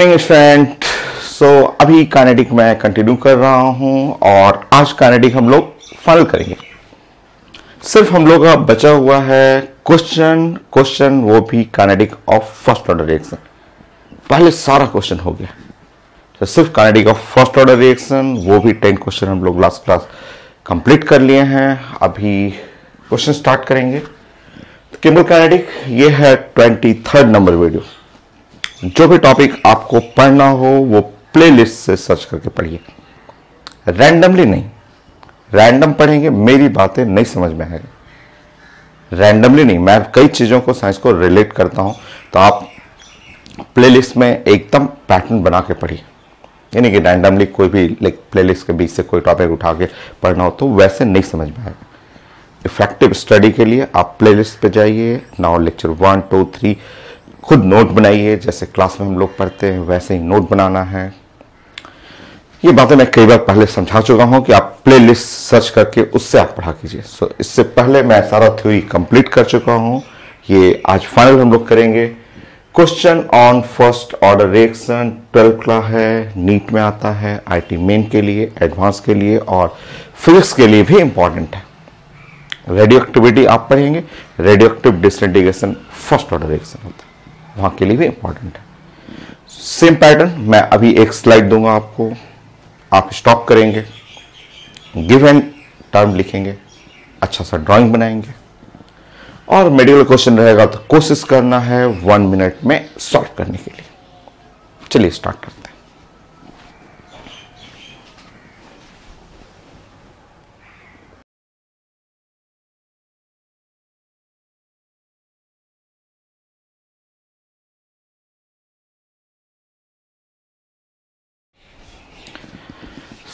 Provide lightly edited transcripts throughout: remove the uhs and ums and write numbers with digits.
Morning student. अभी kinetic मैं continue कर रहा हूं और आज काइनेटिक हम लोग फाइनल करेंगे। सिर्फ हम लोग का बचा हुआ है क्वेश्चन वो भी kinetic of first order reaction. पहले सारा क्वेश्चन हो गया, तो सिर्फ kinetic of first order reaction वो भी 10 क्वेश्चन हम लोग लास्ट क्लास कंप्लीट कर लिए हैं। अभी क्वेश्चन स्टार्ट करेंगे। तो केबल काइनेटिक ये है 23rd नंबर वीडियो। जो भी टॉपिक आपको पढ़ना हो वो प्लेलिस्ट से सर्च करके पढ़िए, रैंडमली नहीं। रैंडम पढ़ेंगे मेरी बातें नहीं समझ में आएगी। रैंडमली नहीं, मैं कई चीज़ों को साइंस को रिलेट करता हूं, तो आप प्लेलिस्ट में एकदम पैटर्न बना के पढ़िए। यानी कि रैंडमली कोई भी प्लेलिस्ट के बीच से कोई टॉपिक उठा के पढ़ना हो तो वैसे नहीं समझ में आएगा। इफेक्टिव स्टडी के लिए आप प्लेलिस्ट पे जाइए। नाउ लेक्चर 1, 2, 3 खुद नोट बनाइए, जैसे क्लास में हम लोग पढ़ते हैं वैसे ही नोट बनाना है। ये बातें मैं कई बार पहले समझा चुका हूं कि आप प्लेलिस्ट सर्च करके उससे आप पढ़ा कीजिए। इससे पहले मैं सारा थ्योरी कंप्लीट कर चुका हूं। ये आज फाइनल हम लोग करेंगे। Question on first order reaction 12 का है, नीट में आता है, आईटी मेन के लिए, एडवांस के लिए और फिजिक्स के लिए भी इंपॉर्टेंट है। रेडियो एक्टिविटी आप पढ़ेंगे, radio active disintegration first order reaction होता है, वहां के लिए भी इंपॉर्टेंट है। सेम पैटर्न मैं अभी एक स्लाइड दूंगा आपको, आप स्टॉप करेंगे, गिव एंड टर्म लिखेंगे, अच्छा सा ड्राइंग बनाएंगे और मेडिकल क्वेश्चन रहेगा तो कोशिश करना है 1 मिनट में सॉल्व करने के लिए। चलिए स्टार्ट करते हैं।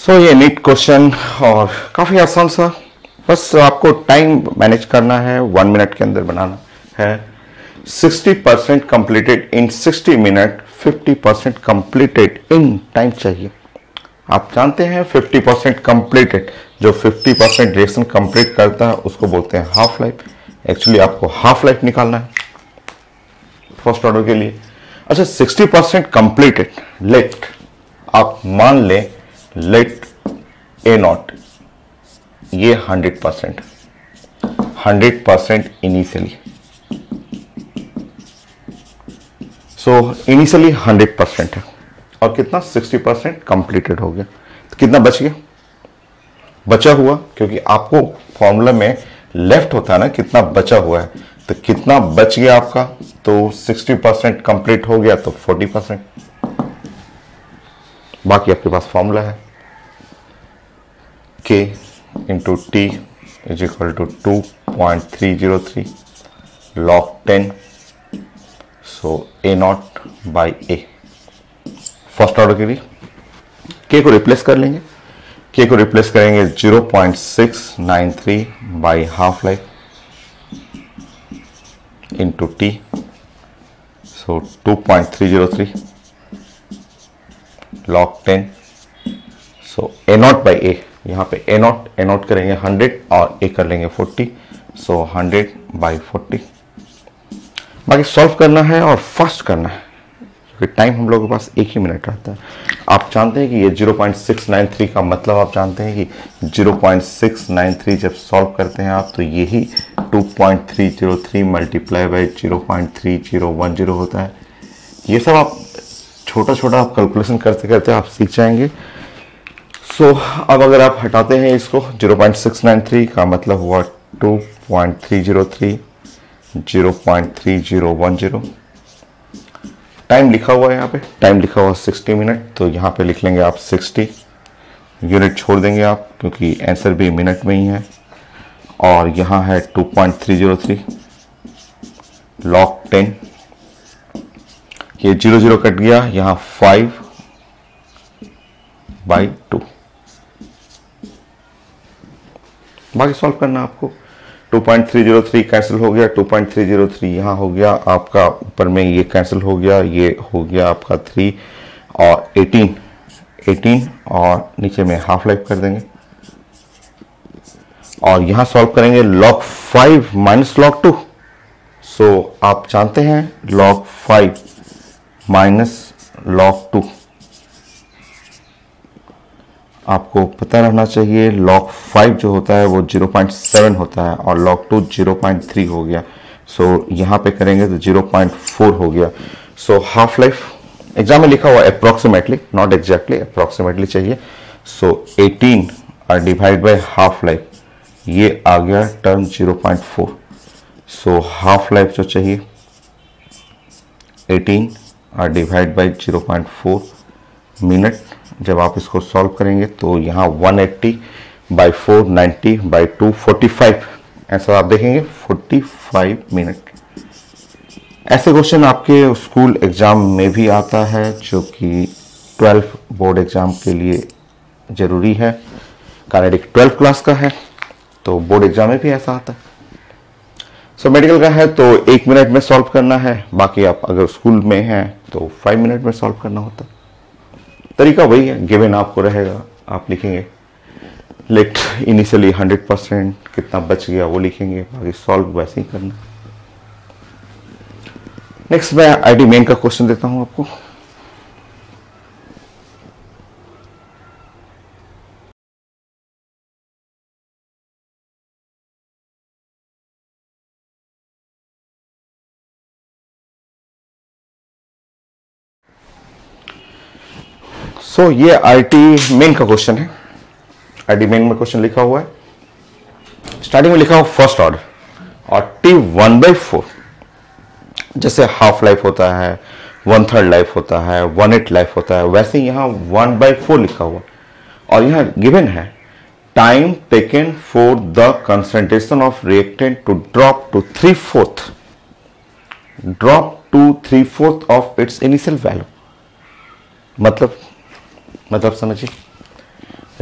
ये नीट क्वेश्चन और काफी आसान सा, बस आपको टाइम मैनेज करना है, 1 मिनट के अंदर बनाना है। 60% completed in 60 minute, 50% completed in time चाहिए। आप जानते हैं 50% कंप्लीटेड, जो 50% रिएक्शन कंप्लीट करता है उसको बोलते हैं हाफ लाइफ। एक्चुअली आपको हाफ लाइफ निकालना है फर्स्ट ऑर्डर के लिए। अच्छा, 60% कंप्लीटेड, लेट आप मान लें, लेट ए नॉट ये 100% इनिशियली। इनिशियली 100% है और कितना 60% कंप्लीटेड हो गया। तो कितना बच गया? बचा हुआ, क्योंकि आपको फॉर्मूला में लेफ्ट होता है ना कितना बचा हुआ है, तो कितना बच गया आपका, तो 60% कंप्लीट हो गया तो 40%। बाकी आपके पास फॉर्मूला है K into T is equal to 2.303 log 10, so A naught by A। First order के लिए K को रिप्लेस कर लेंगे, K को रिप्लेस करेंगे 0.693 by half life into T, so 2.303 log 10, so A naught by A। यहाँ पे ए नॉट करेंगे 100 और ए कर लेंगे 40, सो 100 by 40। बाकी सॉल्व करना है और फास्ट करना है, क्योंकि टाइम हम लोगों के पास 1 ही मिनट रहता है। आप जानते हैं कि ये 0.693 का मतलब आप जानते हैं कि 0.693 जब सॉल्व करते हैं आप, तो यही 2.303 मल्टीप्लाई बाई 0.3010 होता है। ये सब आप छोटा छोटा आप कैलकुलेशन करते करते आप सीख जाएंगे। अब अगर आप हटाते हैं इसको, 0.693 का मतलब हुआ 2.303, 0.3010। टाइम लिखा हुआ है यहाँ पे, टाइम लिखा हुआ 60 मिनट, तो यहाँ पे लिख लेंगे आप 60, यूनिट छोड़ देंगे आप क्योंकि आंसर भी मिनट में ही है। और यहाँ है 2.303 log 10, ये 0 कट गया, यहाँ 5/2। बाकी सॉल्व करना आपको। 2.303 कैंसिल हो गया, 2.303 यहाँ हो गया आपका, ऊपर में ये कैंसिल हो गया, ये हो गया आपका 3 और 18 और नीचे में हाफ लाइफ कर देंगे। और यहां सॉल्व करेंगे log 5 माइनस log 2। सो आप जानते हैं log 5 माइनस लॉग 2 आपको पता रहना चाहिए। log 5 जो होता है वो 0.7 होता है और log 2 0.3 हो गया। सो यहाँ पे करेंगे तो 0.4 हो गया। सो हाफ लाइफ एग्जाम में लिखा हुआ अप्रोक्सीमेटली, नॉट एग्जैक्टली, अप्रोक्सीमेटली चाहिए। सो 18 और डिवाइड बाय हाफ लाइफ, ये आ गया टर्म 0.4। सो हाफ लाइफ जो चाहिए 18 और डिवाइड बाय 0.4 मिनट। जब आप इसको सॉल्व करेंगे तो यहाँ 180 बाई 4, 90 बाई 2, 45, ऐसा आप देखेंगे 45 मिनट। ऐसे क्वेश्चन आपके स्कूल एग्जाम में भी आता है जो कि 12 बोर्ड एग्जाम के लिए ज़रूरी है। काइनेटिक 12 क्लास का है तो बोर्ड एग्जाम में भी ऐसा आता है। सो मेडिकल का है तो 1 मिनट में सॉल्व करना है, बाकी आप अगर स्कूल में हैं तो 5 मिनट में सॉल्व करना होता है। तरीका वही है, गिवन आपको रहेगा, आप लिखेंगे लेट इनिशियली 100%, कितना बच गया वो लिखेंगे, बाकी सॉल्व वैसे ही करना। नेक्स्ट मैं आईडी मेन का क्वेश्चन देता हूं आपको। सो ये आईटी मेन का क्वेश्चन है। आईटी मेन में क्वेश्चन लिखा हुआ है, स्टार्टिंग में लिखा हुआ फर्स्ट ऑर्डर और T1/4, जैसे हाफ लाइफ होता है, 1/3 लाइफ होता है, 1/8 लाइफ होता है, वैसे यहाँ 1/4 लिखा हुआ और यहाँ गिवन है time taken for the concentration of reactant to drop to 3/4 of its initial value. मतलब समझिए,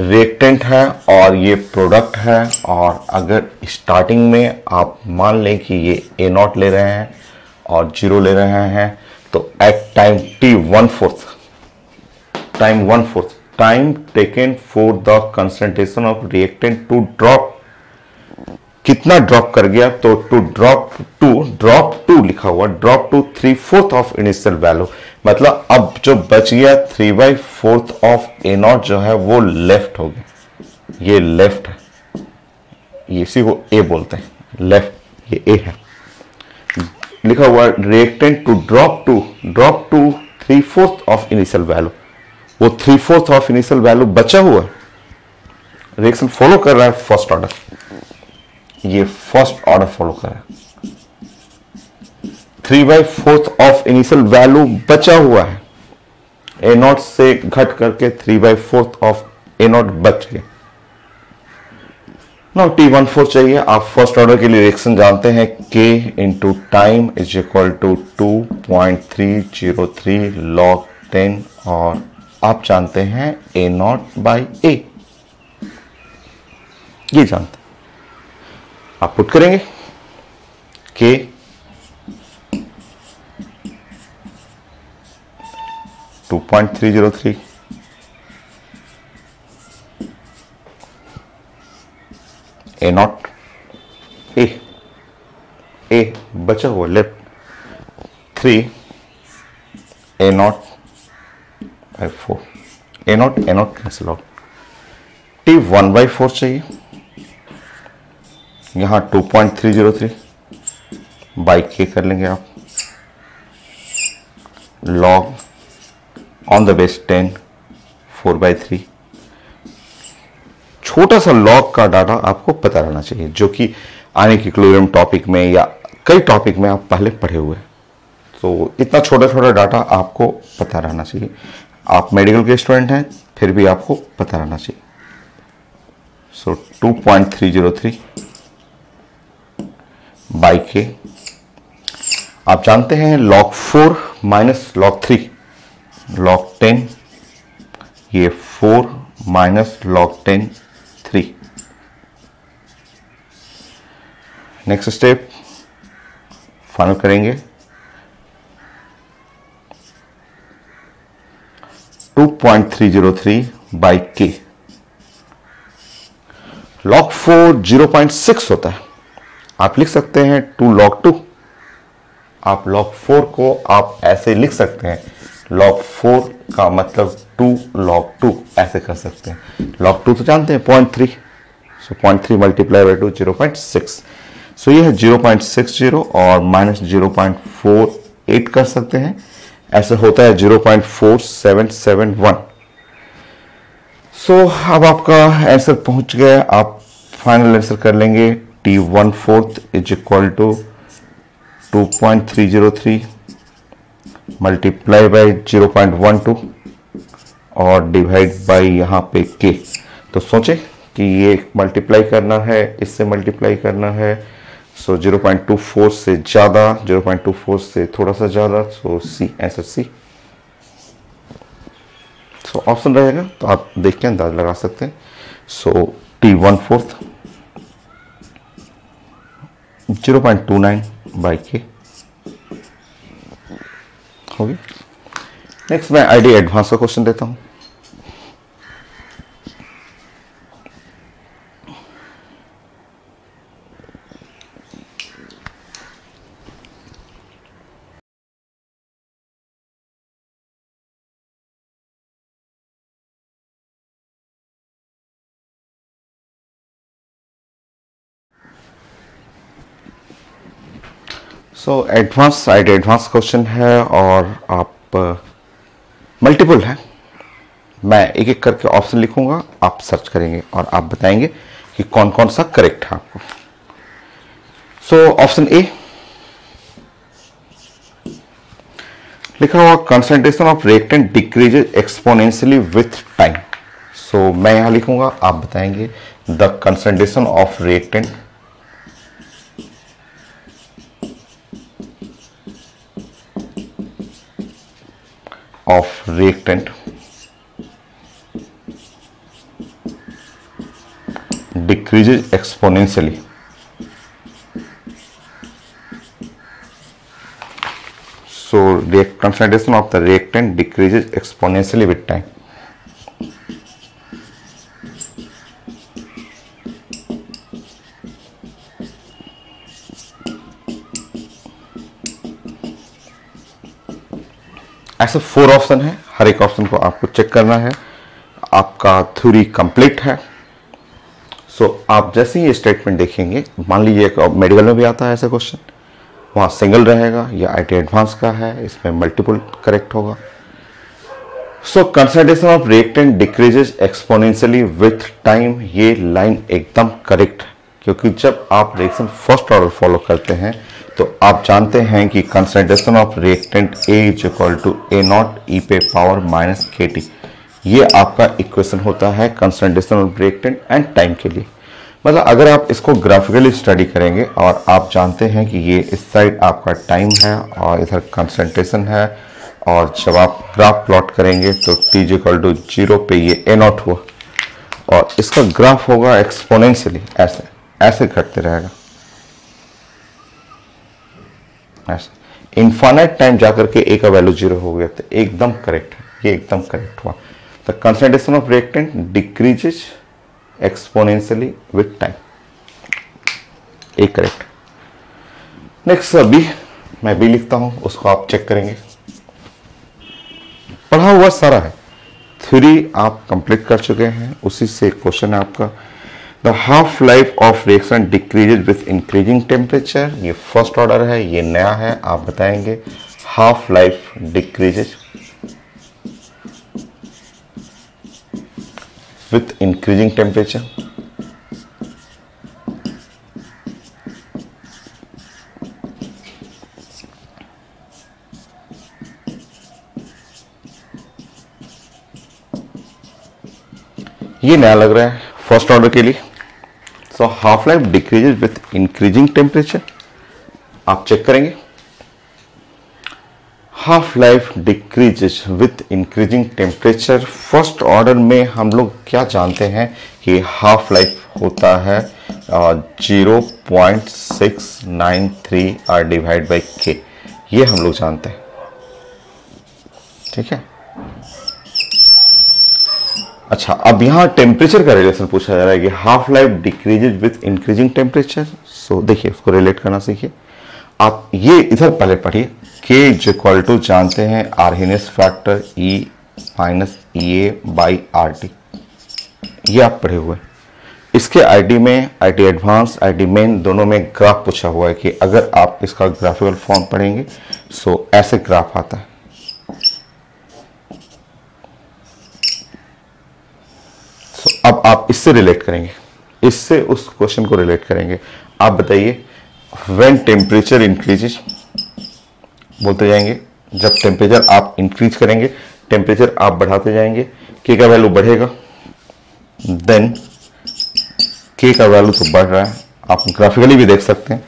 रिएक्टेंट है और ये प्रोडक्ट है, और अगर स्टार्टिंग में आप मान लें कि ये A0 ले रहे हैं और 0 ले रहे हैं, तो at time T1/4 time taken for the concentration of reactant to drop, कितना ड्रॉप कर गया, तो टू ड्रॉप टू लिखा हुआ, drop to 3/4 of initial value. मतलब अब जो बच गया 3/4 ऑफ A0 जो है वो लेफ्ट हो गया, ये लेफ्ट है, ये इसी को A बोलते हैं, लेफ्ट, ये A है। लिखा हुआ reactant to drop to 3/4 of initial value, वो 3/4 ऑफ इनिशियल वैल्यू बचा हुआ, रिएक्शन फॉलो कर रहा है फर्स्ट ऑर्डर, ये फर्स्ट ऑर्डर फॉलो कर रहा है। 3/4 ऑफ इनिशियल वैल्यू बचा हुआ है, A0 से घट करके 3/4 ऑफ A0 बच गया। नाउ T1/4 चाहिए। आप फर्स्ट ऑर्डर के लिए रिएक्शन जानते हैं, K into time is equal to 2.303 log 10, और आप जानते हैं A0/A, ये जानते हैं। आप पुट करेंगे K 2.303 A0 A बचा हुआ left 3 A0/4, A0 cancel out. T1/4 चाहिए, यहां 2.303 बाई K कर लेंगे आप, लॉग ऑन द बेस 10 4/3। छोटा सा लॉग का डाटा आपको पता रहना चाहिए, जो कि आने की इक्विलिब्रियम टॉपिक में या कई टॉपिक में आप पहले पढ़े हुए हैं। तो इतना छोटा छोटा डाटा आपको पता रहना चाहिए। आप मेडिकल के स्टूडेंट हैं फिर भी आपको पता रहना चाहिए। सो 2.303 बाई K, आप जानते हैं log 4 माइनस log 3 log 10, ये 4 minus log 10 3। Next step final करेंगे, 2.303 बाई K, log 4 0.6 होता है, आप लिख सकते हैं 2 log 2। आप log 4 को आप ऐसे लिख सकते हैं log 4 का मतलब 2 log 2 ऐसे कर सकते हैं। log 2 तो जानते हैं 0.3, सो 0.3 मल्टीप्लाई बाई 2 0.6। सो ये है 0.60 और माइनस 0.48 कर सकते हैं, ऐसे होता है 0.4771। सो अब आपका आंसर पहुंच गया, आप फाइनल आंसर कर लेंगे T1/4 is equal to 2.303 multiply by 0.12 और डिवाइड बाई यहाँ पे के। तो सोचे कि ये मल्टीप्लाई करना है, इससे मल्टीप्लाई करना है, सो 0.24 से ज़्यादा, 0.24 से थोड़ा सा ज़्यादा, सो सी, आंसर सी। सो ऑप्शन रहेगा, तो आप देख के अंदाज लगा सकते हैं। सो T1/4 0.29 बाई के होगी। नेक्स्ट मैं आईडी एडवांस का क्वेश्चन देता हूं। So advance ID advance question है और आप मल्टीपल है। मैं एक एक करके ऑप्शन लिखूंगा, आप सर्च करेंगे और आप बताएंगे कि कौन कौन सा करेक्ट है आपको। सो ऑप्शन ए लिखा हुआ concentration of reactant decreases exponentially with time. So मैं यहां लिखूंगा, आप बताएंगे the concentration of reactant decreases exponentially so the concentration of the reactant decreases exponentially with time। ऐसे 4 ऑप्शन है, हर एक ऑप्शन को आपको चेक करना है, आपका थ्योरी कंप्लीट है। सो आप जैसे ही स्टेटमेंट देखेंगे, मान लीजिए मेडिकल में भी आता है ऐसा क्वेश्चन, वहाँ सिंगल रहेगा, या आईटी एडवांस का है, इसमें मल्टीपल करेक्ट होगा। So concentration of reactant decreases exponentially with time, ये लाइन एकदम करेक्ट है, क्योंकि जब आप रिएक्शन फर्स्ट ऑर्डर फॉलो करते हैं तो आप जानते हैं कि concentration of reactant A is equal to A0 e पे पावर माइनस KT, ये आपका इक्वेशन होता है concentration of reactant and time के लिए। मतलब अगर आप इसको ग्राफिकली स्टडी करेंगे और आप जानते हैं कि ये इस साइड आपका टाइम है और इधर कंसंट्रेशन है, और जब आप ग्राफ प्लॉट करेंगे तो t इज इक्वल टू 0 पे ये A0 हुआ और इसका ग्राफ होगा एक्सपोनेंशियली, ऐसे ऐसे घटते रहेगा, ऐसे इनफाइनाइट टाइम जाकर के A का वैल्यू 0 हो गया। तो एकदम करेक्ट है, ये एकदम करेक्ट हुआ। The concentration of reactant decreases exponentially with time, एक करेक्ट। नेक्स्ट बी, मैं बी लिखता हूं, उसको आप चेक करेंगे। पढ़ा हुआ सारा है, थ्योरी आप कंप्लीट कर चुके हैं, उसी से क्वेश्चन है आपका। The half life of reaction decreases with increasing temperature, ये फर्स्ट ऑर्डर है, ये नया है, आप बताएंगे half life decreases with increasing temperature. ये नया लग रहा है फर्स्ट ऑर्डर के लिए। So half life decreases with increasing temperature, आप चेक करेंगे half life decreases with increasing temperature. First order में हम लोग क्या जानते हैं कि हाफ लाइफ होता है 0.693 r डिवाइड बाई के, ये हम लोग जानते हैं, ठीक है। अच्छा, अब यहाँ टेम्परेचर का रिलेशन पूछा जा रहा है कि half life decreases with increasing temperature. So देखिए, उसको रिलेट करना सीखिए। आप ये इधर पहले पढ़िए, K इज इक्वल टू जानते हैं Arrhenius factor E minus EA by RT, ये आप पढ़े हुए। इसके आईटी में, आईटी एडवांस, आईटी मेन दोनों में ग्राफ पूछा हुआ है कि अगर आप इसका ग्राफिकल फॉर्म पढ़ेंगे सो ऐसे ग्राफ आता है। अब आप इससे रिलेट करेंगे, इससे उस क्वेश्चन को रिलेट करेंगे। आप बताइए, व्हेन टेम्परेचर इंक्रीजेज, बोलते जाएंगे जब टेम्परेचर आप इंक्रीज करेंगे, टेम्परेचर आप बढ़ाते जाएंगे, के का वैल्यू बढ़ेगा, देन के का वैल्यू तो बढ़ रहा है, आप ग्राफिकली भी देख सकते हैं।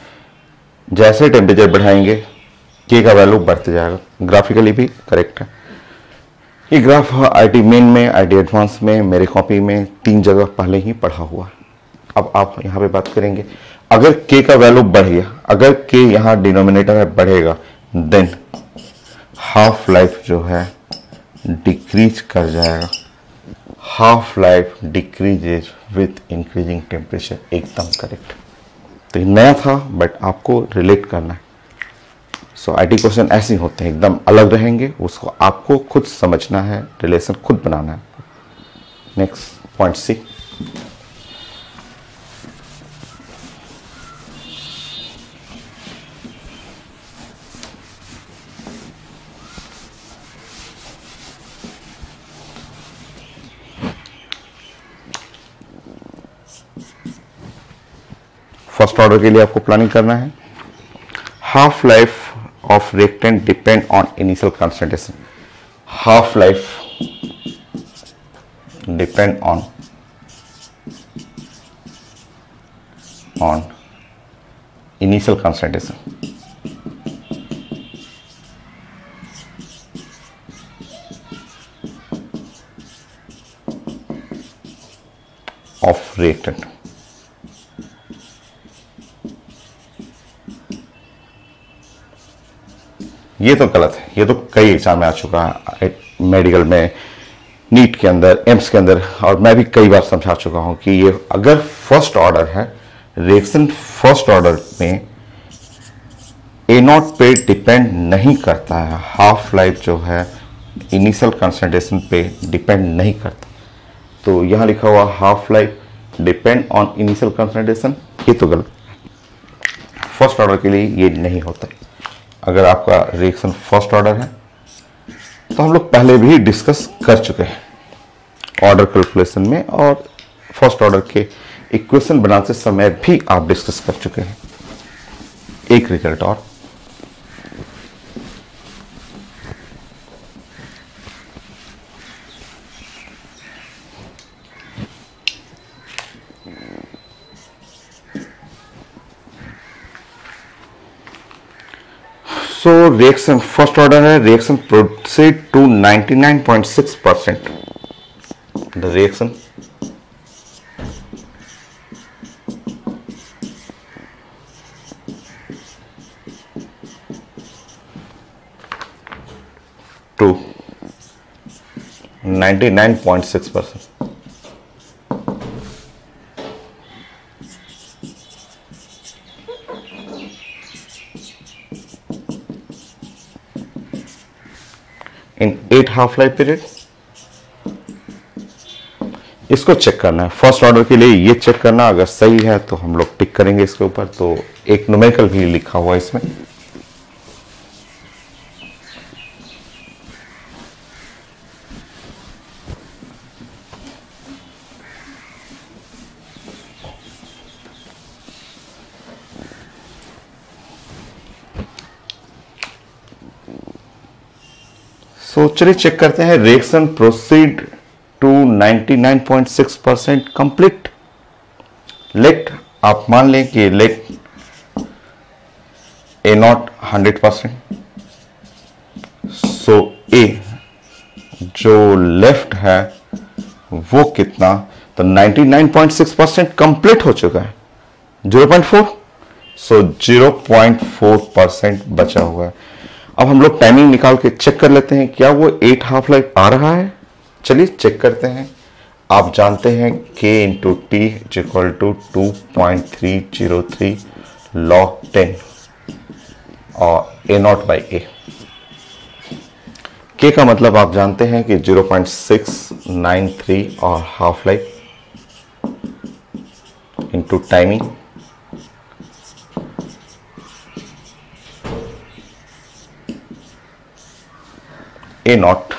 जैसे टेम्परेचर बढ़ाएंगे के का वैल्यू बढ़ते जाएगा, ग्राफिकली भी करेक्ट है। ये ग्राफ आईटी मेन में, आईटी एडवांस में, मेरे कॉपी में 3 जगह पहले ही पढ़ा हुआ है। अब आप यहाँ पे बात करेंगे, अगर के का वैल्यू बढ़ गया, अगर के यहाँ डिनोमिनेटर में बढ़ेगा, देन हाफ लाइफ जो है डिक्रीज कर जाएगा। Half life decreases with increasing temperature, एकदम करेक्ट। तो ये नया था बट आपको रिलेट करना है। सो आईटी क्वेश्चन ऐसे ही होते हैं, एकदम अलग रहेंगे, उसको आपको खुद समझना है, रिलेशन खुद बनाना है। Next point C, first order के लिए आपको प्लानिंग करना है। Half life of reactant depend on initial concentration. Half life depend on initial concentration. Of reactant. ये तो गलत है, ये तो कई एग्जाम में आ चुका है, मेडिकल में, नीट के अंदर, एम्स के अंदर, और मैं भी कई बार समझा चुका हूं कि ये अगर फर्स्ट ऑर्डर है, रिएक्शन फर्स्ट ऑर्डर में ए नॉट पे डिपेंड नहीं करता है। हाफ लाइफ जो है इनिशियल कंसंट्रेशन पे डिपेंड नहीं करता। तो यहां लिखा हुआ half life depend on initial concentration, ये तो गलत। फर्स्ट ऑर्डर के लिए ये नहीं होता। अगर आपका रिएक्शन फर्स्ट ऑर्डर है तो हम लोग पहले भी डिस्कस कर चुके हैं ऑर्डर कैलकुलेशन में, और फर्स्ट ऑर्डर के इक्वेशन बनाते समय भी आप डिस्कस कर चुके हैं। एक रिजल्ट और, सो रिएक्शन फर्स्ट ऑर्डर है, reaction proceed to 99.6%। The reaction to 99.6%। In 8 half life period. इसको चेक करना है फर्स्ट ऑर्डर के लिए, ये चेक करना, अगर सही है तो हम लोग टिक करेंगे इसके ऊपर। तो एक न्यूमेरिकल भी लिखा हुआ है इसमें। तो चलिए चेक करते हैं। Reaction proceed to 99.6% complete. Let आप मान लें कि लेट ए नॉट 100%, सो ए जो लेफ्ट है वो कितना, तो 99.6% कंप्लीट हो चुका है, 0.4, सो 0.4% बचा हुआ है। अब हम लोग टाइमिंग निकाल के चेक कर लेते हैं क्या वो 8 हाफ लाइफ आ रहा है। चलिए चेक करते हैं। आप जानते हैं k into T is equal to 2.303 log 10 और a नॉट बाई ए। के का मतलब आप जानते हैं कि 0.693 और half life into timing A not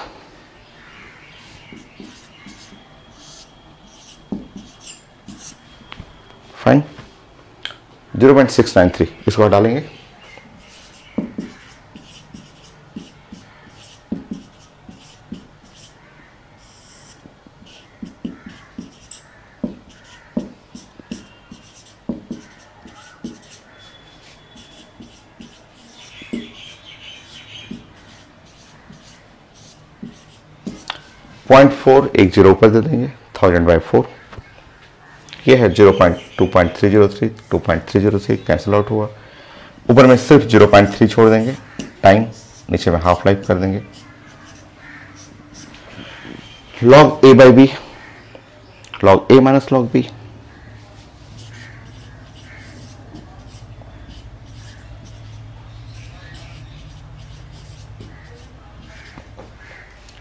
fine 0.693 इसको डालेंगे। पॉइंट 4 एक जीरो ऊपर दे देंगे 1000/4। ये है 2.303 2.303 कैंसिल आउट हुआ। ऊपर में सिर्फ 0.3 छोड़ देंगे। टाइम नीचे में हाफ लाइफ कर देंगे। Log A by B, log A minus log B,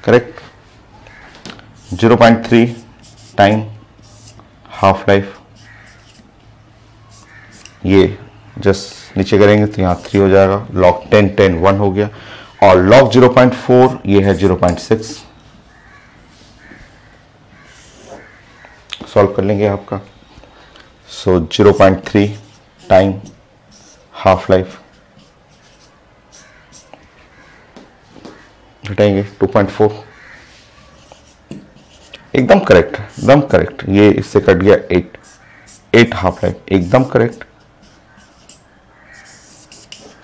correct. 0.3 time half life, ये जस्ट नीचे करेंगे तो यहां 3 हो जाएगा। लॉग 10 10 1 हो गया। और लॉग 0.4 ये है 0.6। सॉल्व कर लेंगे आपका। सो 0.3 टाइम हाफ लाइफ घटाएंगे 2.4। एकदम करेक्ट, एकदम करेक्ट। ये इससे कट गया 8 हाफ लाइफ, एकदम करेक्ट।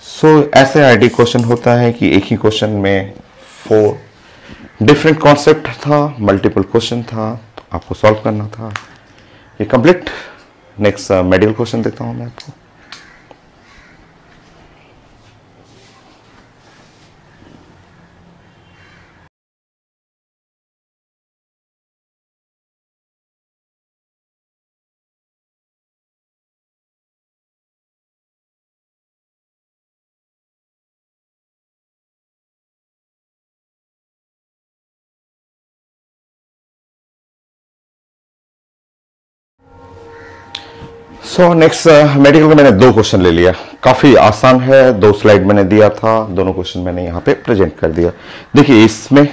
सो ऐसे आईडी क्वेश्चन होता है कि एक ही क्वेश्चन में 4 डिफरेंट कॉन्सेप्ट था, मल्टीपल क्वेश्चन था, तो आपको सॉल्व करना था। ये कंप्लीट। नेक्स्ट मेडिकल क्वेश्चन देखता हूं मैं आपको। सो नेक्स्ट मेडिकल का मैंने 2 क्वेश्चन ले लिया। काफी आसान है, 2 स्लाइड मैंने दिया था, दोनों क्वेश्चन मैंने यहाँ पे प्रेजेंट कर दिया। देखिए इसमें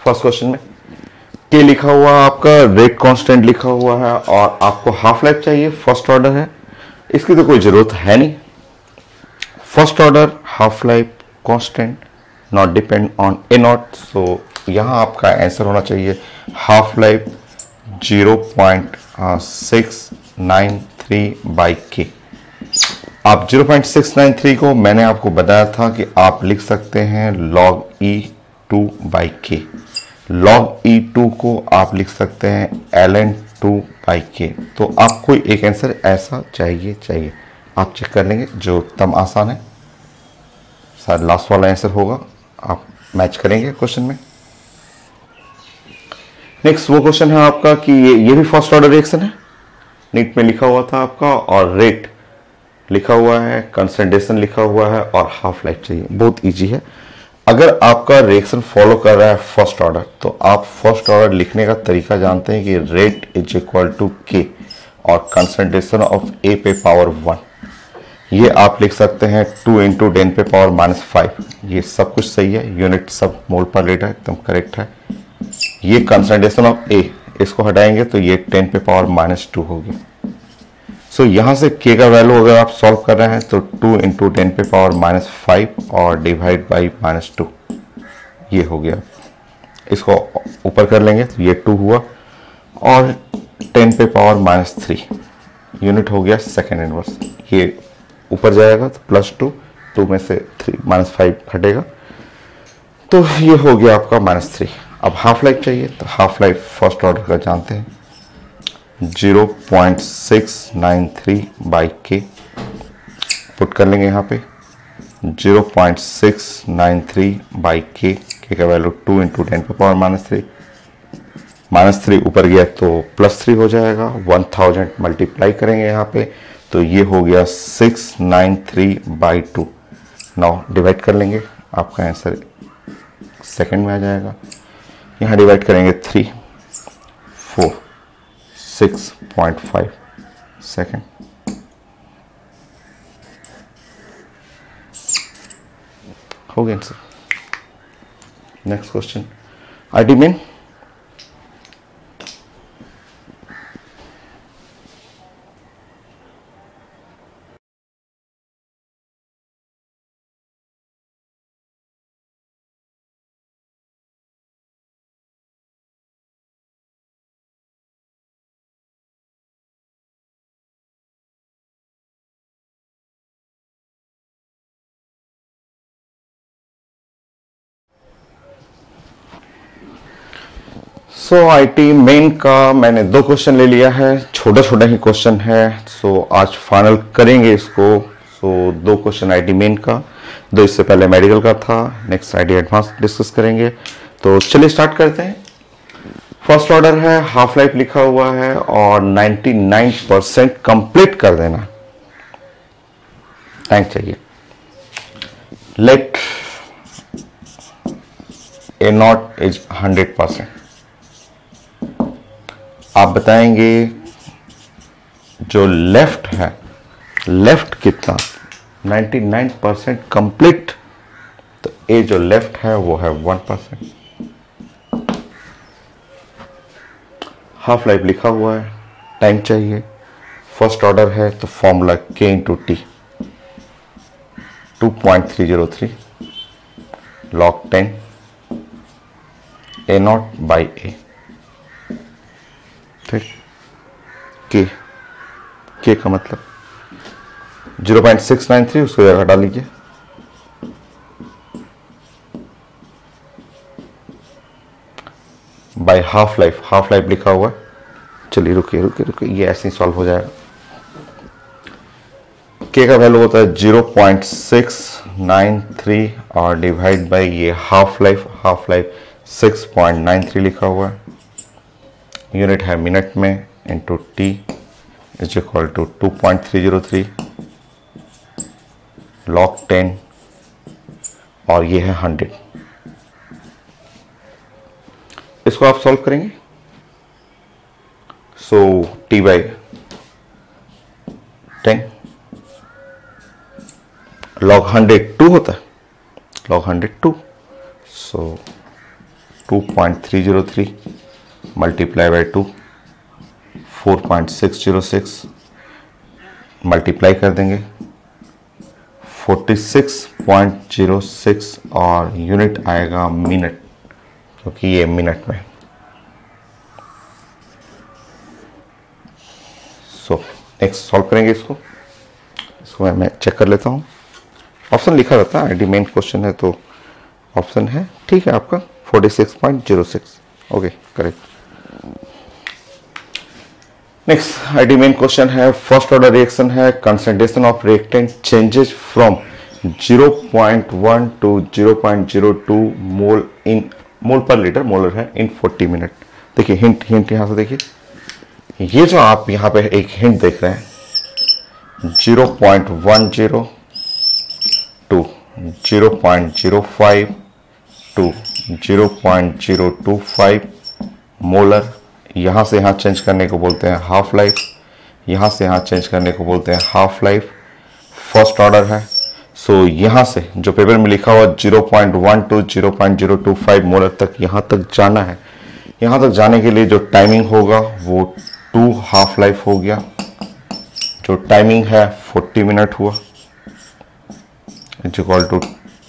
फर्स्ट क्वेश्चन में के लिखा हुआ आपका, रेट कांस्टेंट लिखा हुआ है और आपको हाफ लाइफ चाहिए, फर्स्ट ऑर्डर है। इसकी तो कोई जरूरत है नहीं। First order half life constant not depend on A naught. So यहाँ आपका आंसर होना चाहिए हाफ लाइफ 0.693/k। आप 0.693 को मैंने आपको बताया था कि आप लिख सकते हैं log E2/k। log E2 को आप लिख सकते हैं ln2/k। तो आपको एक आंसर ऐसा चाहिए। आप चेक कर लेंगे, जो एकदम आसान है। शायद लास्ट वाला आंसर होगा, आप मैच करेंगे क्वेश्चन में। नेक्स्ट वो क्वेश्चन है आपका कि ये भी फर्स्ट ऑर्डर रिएक्शन है, नीट में लिखा हुआ था आपका, और रेट लिखा हुआ है, कंसंट्रेशन लिखा हुआ है और हाफ लाइफ चाहिए। बहुत इजी है। अगर आपका रिएक्शन फॉलो कर रहा है फर्स्ट ऑर्डर, तो आप फर्स्ट ऑर्डर लिखने का तरीका जानते हैं कि रेट इज इक्वल टू के और कंसंट्रेशन ऑफ ए पे पावर 1। ये आप लिख सकते हैं 2 × 10 पे पावर -5। ये सब कुछ सही है, यूनिट सब मोल पर रेट है, एकदम करेक्ट है। ये कंसंट्रेशन ऑफ ए, इसको हटाएंगे तो ये 10 पे पावर -2 होगी। सो यहां से के का वैल्यू अगर आप सॉल्व कर रहे हैं तो 2 × 10 पे पावर -5 और डिवाइड बाई -2, ये हो गया। इसको ऊपर कर लेंगे तो ये 2 हुआ और 10 पे पावर -3 यूनिट हो गया सेकेंड इनवर्स। ये ऊपर जाएगा तो +2, 2 में से 5 हटेगा तो ये हो गया आपका -3। अब हाफ लाइफ चाहिए, तो हाफ लाइफ फर्स्ट ऑर्डर का जानते हैं 0.693/k। पुट कर लेंगे यहाँ पे 0.693/k। के का वैल्यू 2 × 10 पे पावर -3। -3 ऊपर गया तो +3 हो जाएगा। 1000 मल्टीप्लाई करेंगे यहाँ पे तो ये हो गया 693/2। नाउ डिवाइड कर लेंगे, आपका आंसर सेकंड में आ जाएगा। यहाँ डिवाइड करेंगे 3, 4, 6.5 सेकंड। हो गया answer. Next question, ID mean. So IT main का मैंने 2 क्वेश्चन ले लिया है, छोटा छोटा ही क्वेश्चन है। सो आज फाइनल करेंगे इसको। सो 2 क्वेश्चन आईटी मेन का, 2 इससे पहले मेडिकल का था। नेक्स्ट आईटी एडवांस डिस्कस करेंगे। तो चलिए स्टार्ट करते हैं। फर्स्ट ऑर्डर है, हाफ लाइफ लिखा हुआ है और 99% कंप्लीट कर देना। टैंक चाहिए। Let A not is 100%। आप बताएंगे जो लेफ्ट है, लेफ्ट कितना, 99% कंप्लीट, तो ए जो लेफ्ट है वो है 1%। हाफ लाइफ लिखा हुआ है, टाइम चाहिए, फर्स्ट ऑर्डर है तो formula K into T, 2.303 log 10 A naught by A. ठीक, के का मतलब 0.693, उसको जगह डाल लीजिए। By half life, half life लिखा हुआ। चलिए रुकिए रुकिए रुकिए, ये ऐसे ही सॉल्व हो जाएगा। के का वैल्यू होता है 0.693 और डिवाइड बाय ये हाफ लाइफ 6.93 लिखा हुआ है। यूनिट है मिनट में, into T is equal to 2.303 log 10 और ये है 100। इसको आप सॉल्व करेंगे। सो टी बाई 10 log 100 होता है, log 100 so 2.303 multiply by 2, 4.606 multiply कर देंगे 46.06 और यूनिट आएगा मिनट, क्योंकि ये मिनट में। सो नेक्स्ट सॉल्व करेंगे इसको मैं चेक कर लेता हूँ। ऑप्शन लिखा रहता है, आईडी मेन क्वेश्चन है तो ऑप्शन है, ठीक है आपका 46.06। Okay correct. Next ID main question है, फर्स्ट ऑर्डर रिएक्शन है, concentration of reactant changes from 0.1 to 0.02 mole in mole per litre, molar है, इन 40 मिनट। देखिए हिंट यहां से देखिए, ये जो आप यहां पे एक हिंट देख रहे हैं 0.10 टू 0.05 टू 0.025 मोलर, यहां से यहां चेंज करने को बोलते हैं हाफ लाइफ, यहां से यहां चेंज करने को बोलते हैं हाफ लाइफ। फर्स्ट ऑर्डर है, सो यहां से जो पेपर में लिखा हुआ 0.1 टू 0.025 मोलर तक, यहां तक जाना है। यहां तक जाने के लिए जो टाइमिंग होगा वो 2 हाफ लाइफ हो गया, जो टाइमिंग है 40 मिनट हुआ, is equal to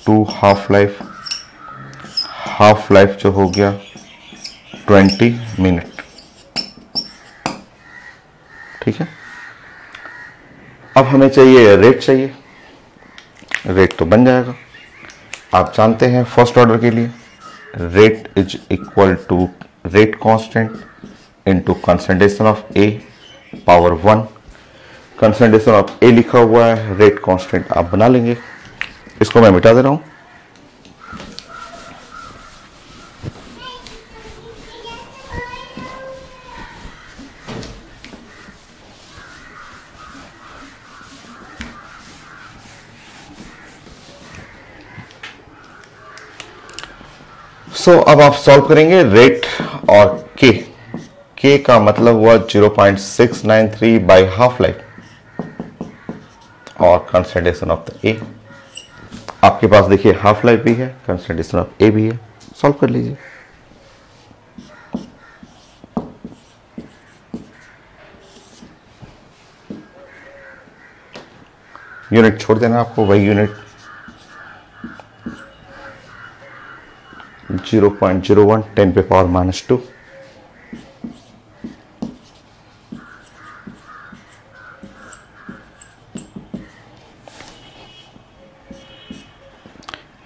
2 half life, half life जो हो गया 20 मिनट। ठीक है, अब हमें चाहिए रेट, चाहिए रेट तो बन जाएगा। आप जानते हैं फर्स्ट ऑर्डर के लिए rate is equal to rate constant into concentration of A power 1। Concentration of A लिखा हुआ है, रेट कांस्टेंट आप बना लेंगे। इसको मैं मिटा दे रहा हूं। अब आप सॉल्व करेंगे रेट और के का मतलब हुआ 0.693 बाई हाफ लाइफ और कंसंट्रेशन ऑफ द ए। आपके पास देखिए हाफ लाइफ भी है, कंसंट्रेशन ऑफ ए भी है, सॉल्व कर लीजिए। यूनिट छोड़ देना आपको, वही यूनिट 0.01 10 पे पावर -2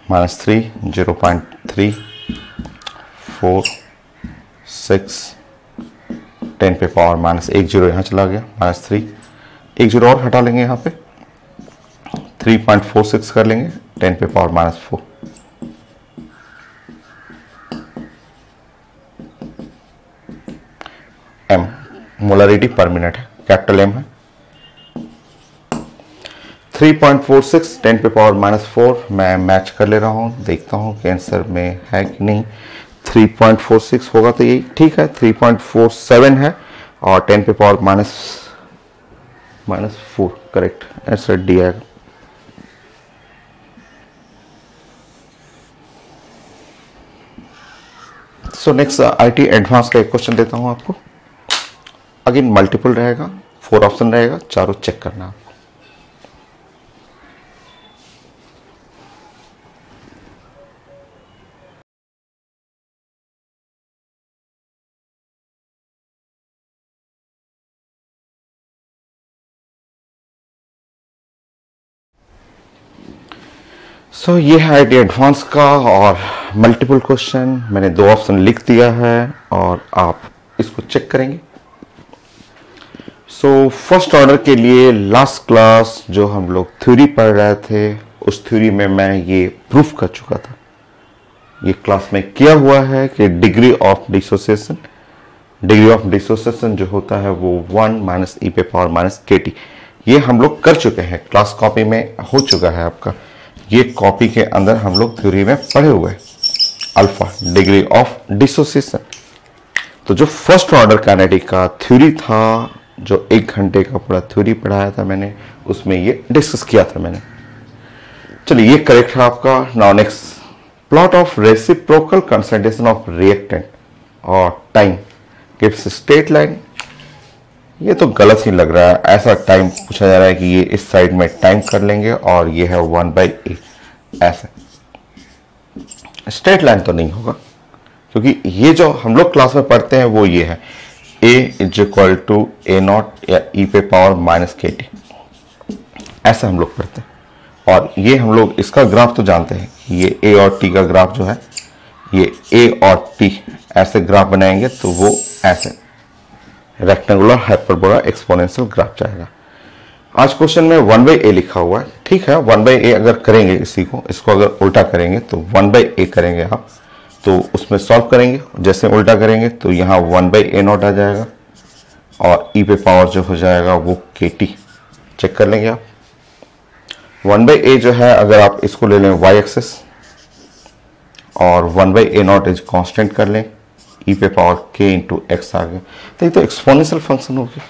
-3 0.3 4 6 10 पे पावर -1 0 यहाँ चला गया, -3 1 0 और हटा लेंगे, यहाँ पे 3.46 कर लेंगे 10 पे power -4। M molarity per minute है, कैपिटल एम है। 3.46 10 पे पावर -4 मैं मैच कर ले रहा हूँ, देखता हूँ कि आंसर में है कि नहीं। 3.46 होगा तो यही ठीक है, 3.47 है और 10 पे पावर -4 करेक्ट आंसर डी आएगा। सो नेक्स्ट आईटी एडवांस का एक क्वेश्चन देता हूं आपको। अगेन मल्टीपल रहेगा, 4 ऑप्शन रहेगा, चारों चेक करना आपको। सो ये है आईटी एडवांस का और मल्टीपल क्वेश्चन। मैंने 2 ऑप्शन लिख दिया है और आप इसको चेक करेंगे। सो फर्स्ट ऑर्डर के लिए लास्ट क्लास जो हम लोग थ्योरी पढ़ रहे थे, उस थ्योरी में मैं ये प्रूफ कर चुका था। ये क्लास में किया हुआ है कि डिग्री ऑफ डिसोसिएशन जो होता है वो 1 - e पे पावर -kt, ये हम लोग कर चुके हैं, क्लास कॉपी में हो चुका है आपका। ये कॉपी के अंदर हम लोग थ्योरी में पढ़े हुए हैं अल्फा डिग्री ऑफ डिसोसिएशन। तो जो फर्स्ट ऑर्डर काइनेटिक का थ्योरी था, जो 1 घंटे का पूरा थ्योरी पढ़ाया था मैंने, उसमें ये डिस्कस किया था मैंने। चलिए ये करेक्ट है आपका। Now next, plot of reciprocal concentration of reactant और टाइम गिव्स स्ट्रेट लाइन। ये तो गलत ही लग रहा है, ऐसा टाइम पूछा जा रहा है कि ये इस साइड में टाइम कर लेंगे और ये है 1/a, ऐसे स्ट्रेट लाइन तो नहीं होगा, क्योंकि ये जो हम लोग क्लास में पढ़ते हैं वो ये है a = a0 या e पे पावर -kt, ऐसे हम लोग पढ़ते हैं। और ये हम लोग इसका ग्राफ तो जानते हैं, ये a और t का ग्राफ जो है, ये a और t ऐसे ग्राफ बनाएंगे तो वो ऐसे रेक्टेंगुलर हाइपरबोला एक्सपोनेंशियल ग्राफ जाएगा। आज क्वेश्चन में 1/a लिखा हुआ है, ठीक है। 1/a अगर करेंगे, इसको अगर उल्टा करेंगे तो 1/a करेंगे आप, तो उसमें सॉल्व करेंगे, जैसे उल्टा करेंगे तो यहाँ 1/a0 आ जाएगा और e पे पावर जो हो जाएगा वो kt, चेक कर लेंगे आप। 1/a जो है, अगर आप इसको ले लें y एक्सिस और 1/a0 इज कांस्टेंट कर लें, e पे पावर k × x आ गया, तो ये तो एक्सपोनेंशियल फंक्शन हो गया।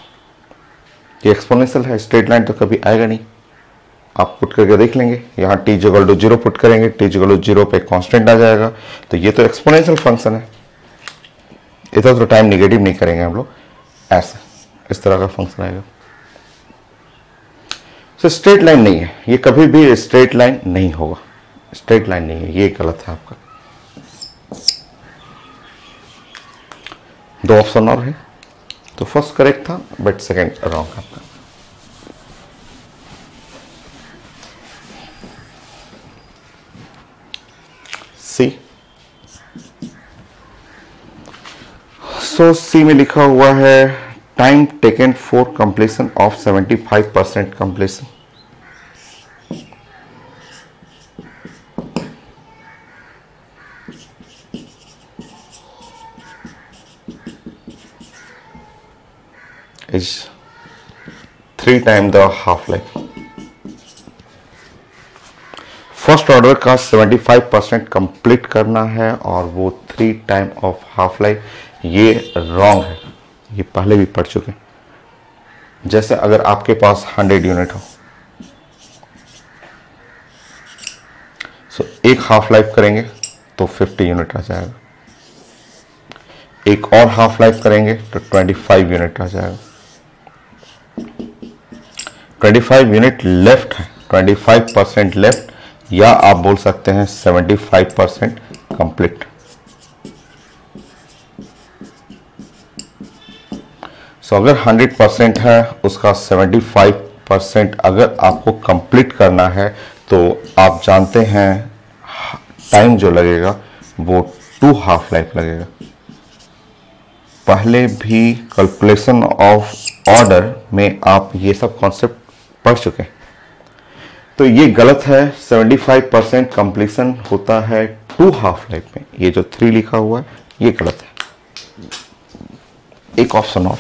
ये एक्सपोनेंशियल है, स्ट्रेट लाइन तो कभी आएगा नहीं। आप पुट करके देख लेंगे, यहाँ t = 0 पुट करेंगे, t = 0 पे कांस्टेंट आ जाएगा, तो ये तो एक्सपोनेंशियल फंक्शन है। इधर तो टाइम निगेटिव नहीं करेंगे हम लोग, ऐसा इस तरह का फंक्शन आएगा। तो स्ट्रेट लाइन नहीं है, ये कभी भी स्ट्रेट लाइन नहीं होगा, स्ट्रेट लाइन नहीं है, ये गलत है आपका। 2 ऑप्शन और है, तो फर्स्ट करेक्ट था बट सेकंड रॉन्ग आपका। सी, सो सी में लिखा हुआ है time taken for completion of 75% completion. is 3 times the half life. First order का 75% कंप्लीट करना है और वो 3 टाइम ऑफ हाफ लाइफ, ये रॉन्ग है, ये पहले भी पढ़ चुके हैं। जैसे अगर आपके पास 100 यूनिट हो, सो एक हाफ लाइफ करेंगे तो 50 यूनिट आ जाएगा, एक और हाफ लाइफ करेंगे तो 25 यूनिट आ जाएगा। 25 यूनिट लेफ्ट है, 25% लेफ्ट, या आप बोल सकते हैं 75% कंप्लीट। सो अगर 100% है, उसका 75% अगर आपको कंप्लीट करना है तो आप जानते हैं टाइम जो लगेगा वो 2 हाफ लाइफ लगेगा। पहले भी कैलकुलेशन ऑफ ऑर्डर में आप ये सब कॉन्सेप्ट पढ़ चुके हैं, तो ये गलत है। 75% कंप्लीशन होता है 2 हाफ लाइफ में, ये जो 3 लिखा हुआ है ये गलत है। एक ऑप्शन और,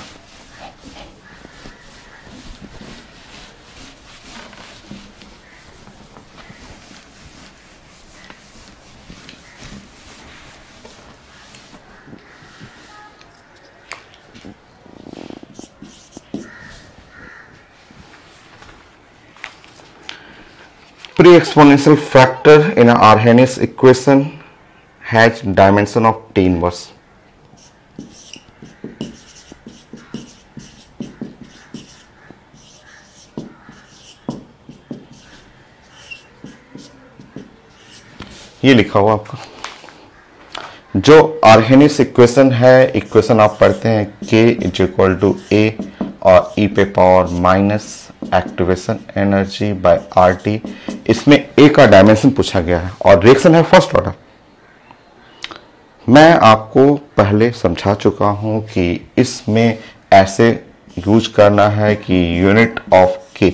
pre-exponential factor in an Arrhenius equation has dimension of t inverse. ये लिखा हुआ आपका जो आर्हेनियस इक्वेशन है, इक्वेशन आप पढ़ते हैं k is equal to a और e पे power minus activation energy by RT। इसमें a का डायमेंशन पूछा गया है और रिएक्शन है फर्स्ट ऑर्डर। मैं आपको पहले समझा चुका हूं कि इसमें ऐसे यूज करना है कि यूनिट ऑफ k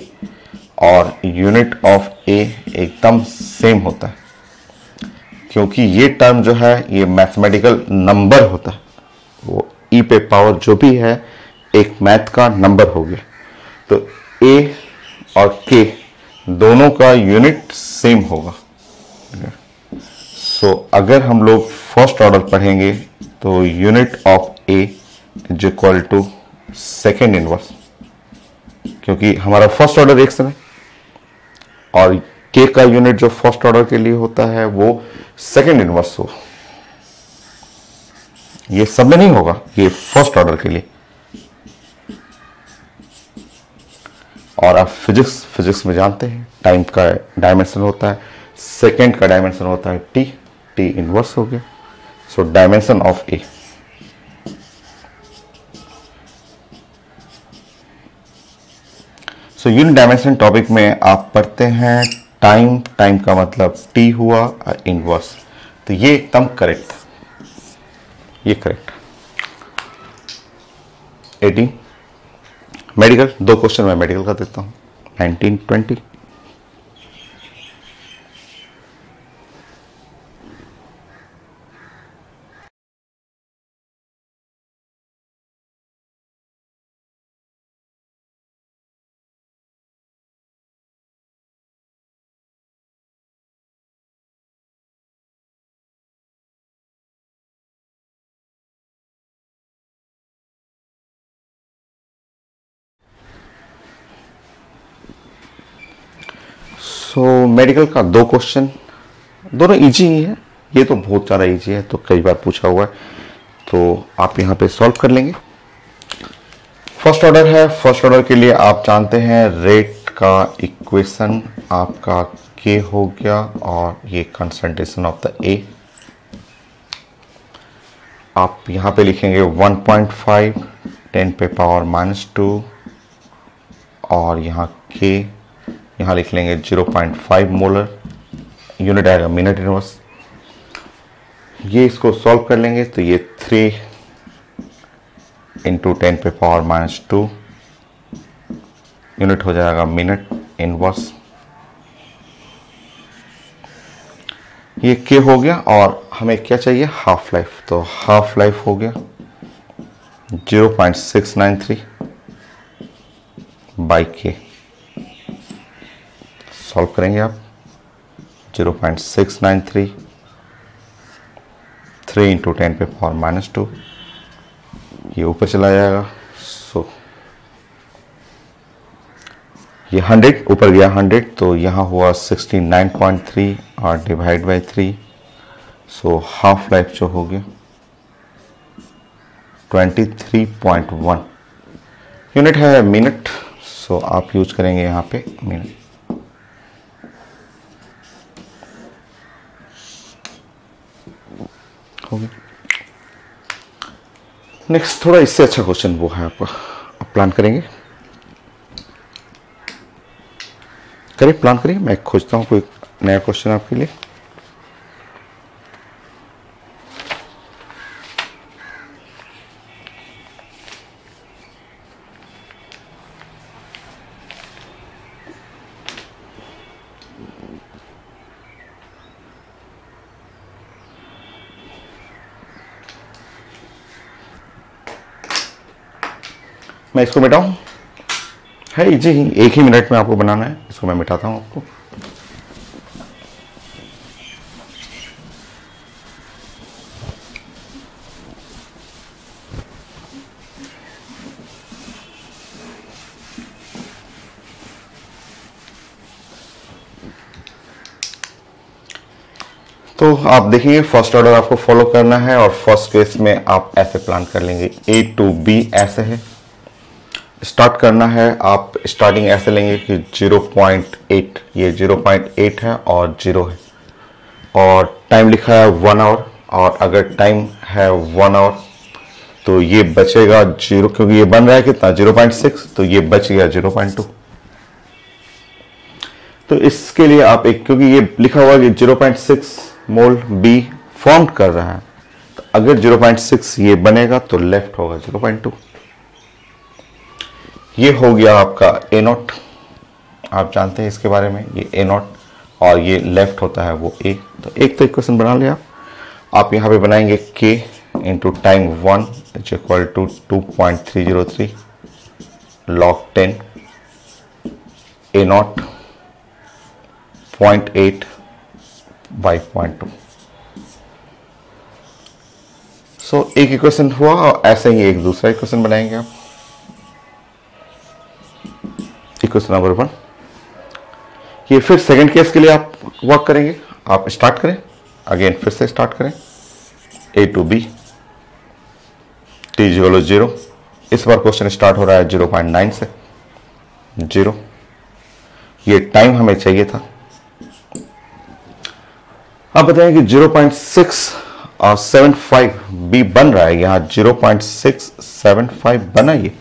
और यूनिट ऑफ a एकदम सेम होता है, क्योंकि ये टर्म जो है ये मैथमेटिकल नंबर होता है, वो e पे पावर जो भी है एक मैथ का नंबर हो गया, तो a और k दोनों का यूनिट सेम होगा। सो अगर हम लोग फर्स्ट ऑर्डर पढ़ेंगे तो unit of a is equal to second inverse, क्योंकि हमारा फर्स्ट ऑर्डर रिएक्शन है, और k का यूनिट जो फर्स्ट ऑर्डर के लिए होता है वो सेकेंड इनवर्स हो। ये सब में नहीं होगा, ये फर्स्ट ऑर्डर के लिए। और आप फिजिक्स में जानते हैं टाइम का डायमेंशन होता है, सेकेंड का डायमेंशन होता है t इनवर्स हो गया। So dimension of a, so unit dimension topic में आप पढ़ते हैं टाइम का मतलब t हुआ और इनवर्स, तो ये एकदम करेक्ट, ये करेक्ट। 18 मेडिकल, 2 क्वेश्चन मैं मेडिकल का देता हूं। 1920 सो मेडिकल का 2 क्वेश्चन, दोनों इजी ही है, ये तो बहुत ज़्यादा इजी है, तो कई बार पूछा हुआ है, तो आप यहाँ पे सॉल्व कर लेंगे। फर्स्ट ऑर्डर है, फर्स्ट ऑर्डर के लिए आप जानते हैं रेट का इक्वेशन आपका k हो गया और ये कंसंट्रेशन ऑफ द A। आप यहाँ पे लिखेंगे 1.5 10 पे पावर -2 और यहाँ k यहाँ लिख लेंगे 0.5 मोलर, यूनिट आएगा मिनट इनवर्स। ये इसको सॉल्व कर लेंगे तो ये 3 इंटू 10 पे पावर -2 यूनिट हो जाएगा मिनट इनवर्स। ये k हो गया और हमें क्या चाहिए, हाफ लाइफ, तो हाफ लाइफ हो गया 0.693 बाई k। सॉल्व करेंगे आप 0.693, 3 इंटू 10 पे पावर -2, ये ऊपर चला जाएगा। सो ये 100 ऊपर गया 100, तो यहाँ हुआ 69.3 और divide by 3, so half life जो हो गया 23.1 यूनिट है मिनट। सो आप यूज करेंगे यहाँ पे मिनट। हो गया। नेक्स्ट थोड़ा इससे अच्छा क्वेश्चन वो है आपका, आप प्लान करेंगे, करिए प्लान करिए, मैं खोजता हूँ कोई नया क्वेश्चन आपके लिए। मैं इसको मिटाऊं, है जी, एक ही मिनट में आपको बनाना है, इसको मैं मिटाता हूं आपको। तो आप देखेंगे फर्स्ट ऑर्डर आपको फॉलो करना है, और फर्स्ट केस में आप ऐसे प्लान कर लेंगे, A to B ऐसे है। स्टार्ट करना है, आप स्टार्टिंग ऐसे लेंगे कि 0.8, ये 0.8 है और 0 है, और टाइम लिखा है 1 आवर, और अगर टाइम है 1 आवर तो ये बचेगा 0, क्योंकि ये बन रहा है कितना 0.6, तो ये बच गया 0.2। तो इसके लिए आप एक, क्योंकि ये लिखा हुआ कि 0.6 मोल बी फॉर्म कर रहा है, तो अगर 0.6 ये बनेगा तो लेफ्ट होगा 0.2। ये हो गया आपका ए नॉट, आप जानते हैं इसके बारे में, ये ए नॉट, और ये लेफ्ट होता है वो ए। तो एक तो इक्वेशन बना लिया आप यहाँ पे बनाएंगे k into time 1 is equal to 2.303 log 10 A not 0.8 by 0.2। So एक इक्वेशन हुआ, और ऐसे ही एक दूसरा इक्वेशन बनाएंगे आप। इक्वेशन नंबर 1, ये फिर सेकंड केस के लिए आप वर्क करेंगे। आप स्टार्ट करें, अगेन फिर से स्टार्ट करें, A to B, T 0। इस बार क्वेश्चन स्टार्ट हो रहा है 0.9 से, 0, ये टाइम हमें चाहिए था। आप बताएं कि 0.6 और 75 B बन रहा है, यहाँ 0.675 बना ये,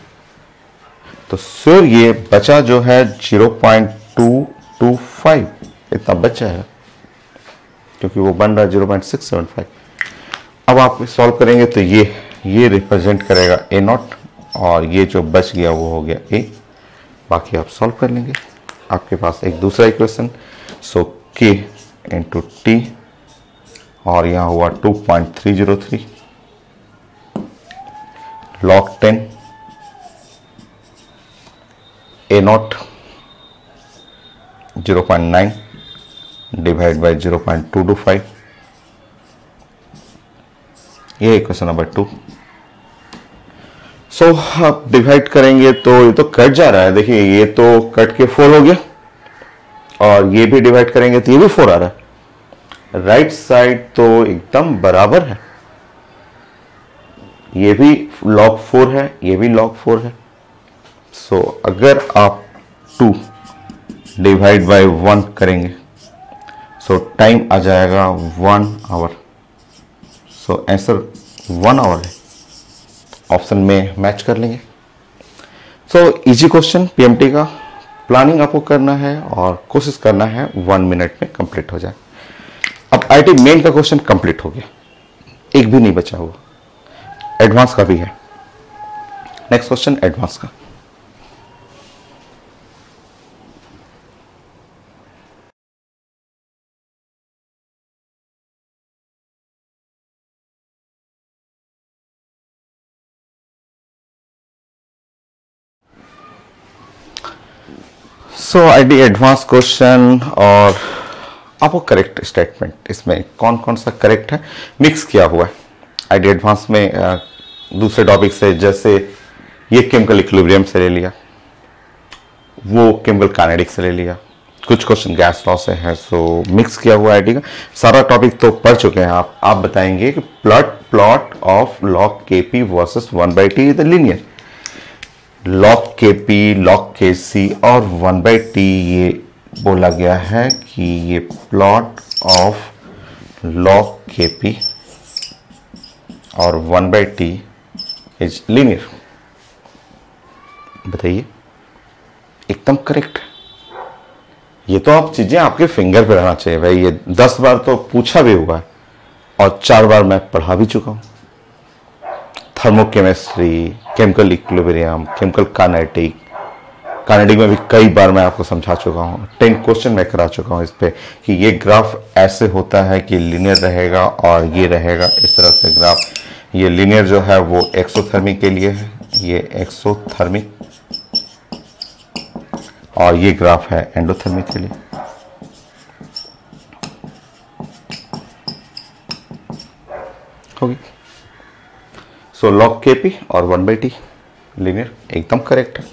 तो सर ये बचा जो है 0.225, इतना बचा है, क्योंकि वो बन रहा है 0.675। अब आप सॉल्व करेंगे तो ये रिप्रेजेंट करेगा ए नॉट, और ये जो बच गया वो हो गया ए। बाकी आप सॉल्व कर लेंगे, आपके पास एक दूसरा इक्वेशन, सो k इंटू टी, और यहाँ हुआ 2.303 log 10 A not 0.9 divide by 0.225, ये इक्वेशन नंबर 2। सो आप डिवाइड करेंगे तो ये तो कट जा रहा है, देखिए ये तो कट के 4 हो गया, और ये भी डिवाइड करेंगे तो ये भी 4 आ रहा है। राइट साइड तो एकदम बराबर है, ये भी log 4 है, ये भी log 4 है। सो अगर आप 2 डिवाइड बाई 1 करेंगे, सो टाइम आ जाएगा 1 आवर। सो आंसर 1 आवर है, ऑप्शन में मैच कर लेंगे। सो इजी क्वेश्चन पीएमटी का, प्लानिंग आपको करना है और कोशिश करना है 1 मिनट में कंप्लीट हो जाए। अब आईटी मेन का क्वेश्चन कंप्लीट हो गया, एक भी नहीं बचा हुआ, एडवांस का भी है। नेक्स्ट क्वेश्चन एडवांस का। सो आईडी एडवांस क्वेश्चन, और आपको करेक्ट स्टेटमेंट इसमें कौन कौन सा करेक्ट है मिक्स किया हुआ है। आईडी एडवांस में दूसरे टॉपिक से, जैसे ये केमिकल इक्विलिब्रियम से ले लिया, वो केमिकल काइनेटिक्स से ले लिया, कुछ क्वेश्चन गैस लॉ से है। सो मिक्स किया हुआ आईडी का सारा टॉपिक तो पढ़ चुके हैं आप बताएंगे कि plot of log KP versus 1/t the linear. Log KP, log KC और 1/t ये बोला गया है कि ये प्लॉट ऑफ लॉग केपी और 1/t इज लीनियर। बताइए, एकदम करेक्ट। ये तो आप चीजें आपके फिंगर पे रहना चाहिए भाई। ये 10 बार तो पूछा भी हुआ है और 4 बार मैं पढ़ा भी चुका हूं। Thermochemistry, chemical equilibrium, chemical kinetic में भी कई बार मैं आपको समझा चुका हूं। 10 क्वेश्चन मैं करा चुका हूं इस पे कि ये ग्राफ ऐसे होता है कि लीनियर रहेगा और ये रहेगा इस तरह से ग्राफ। ये लीनियर जो है वो एक्सोथर्मिक के लिए है, ये एक्सोथर्मिक, और ये ग्राफ है एंडोथर्मिक के लिए। होगी। सो लॉग केपी और 1/t लीनियर एकदम करेक्ट है।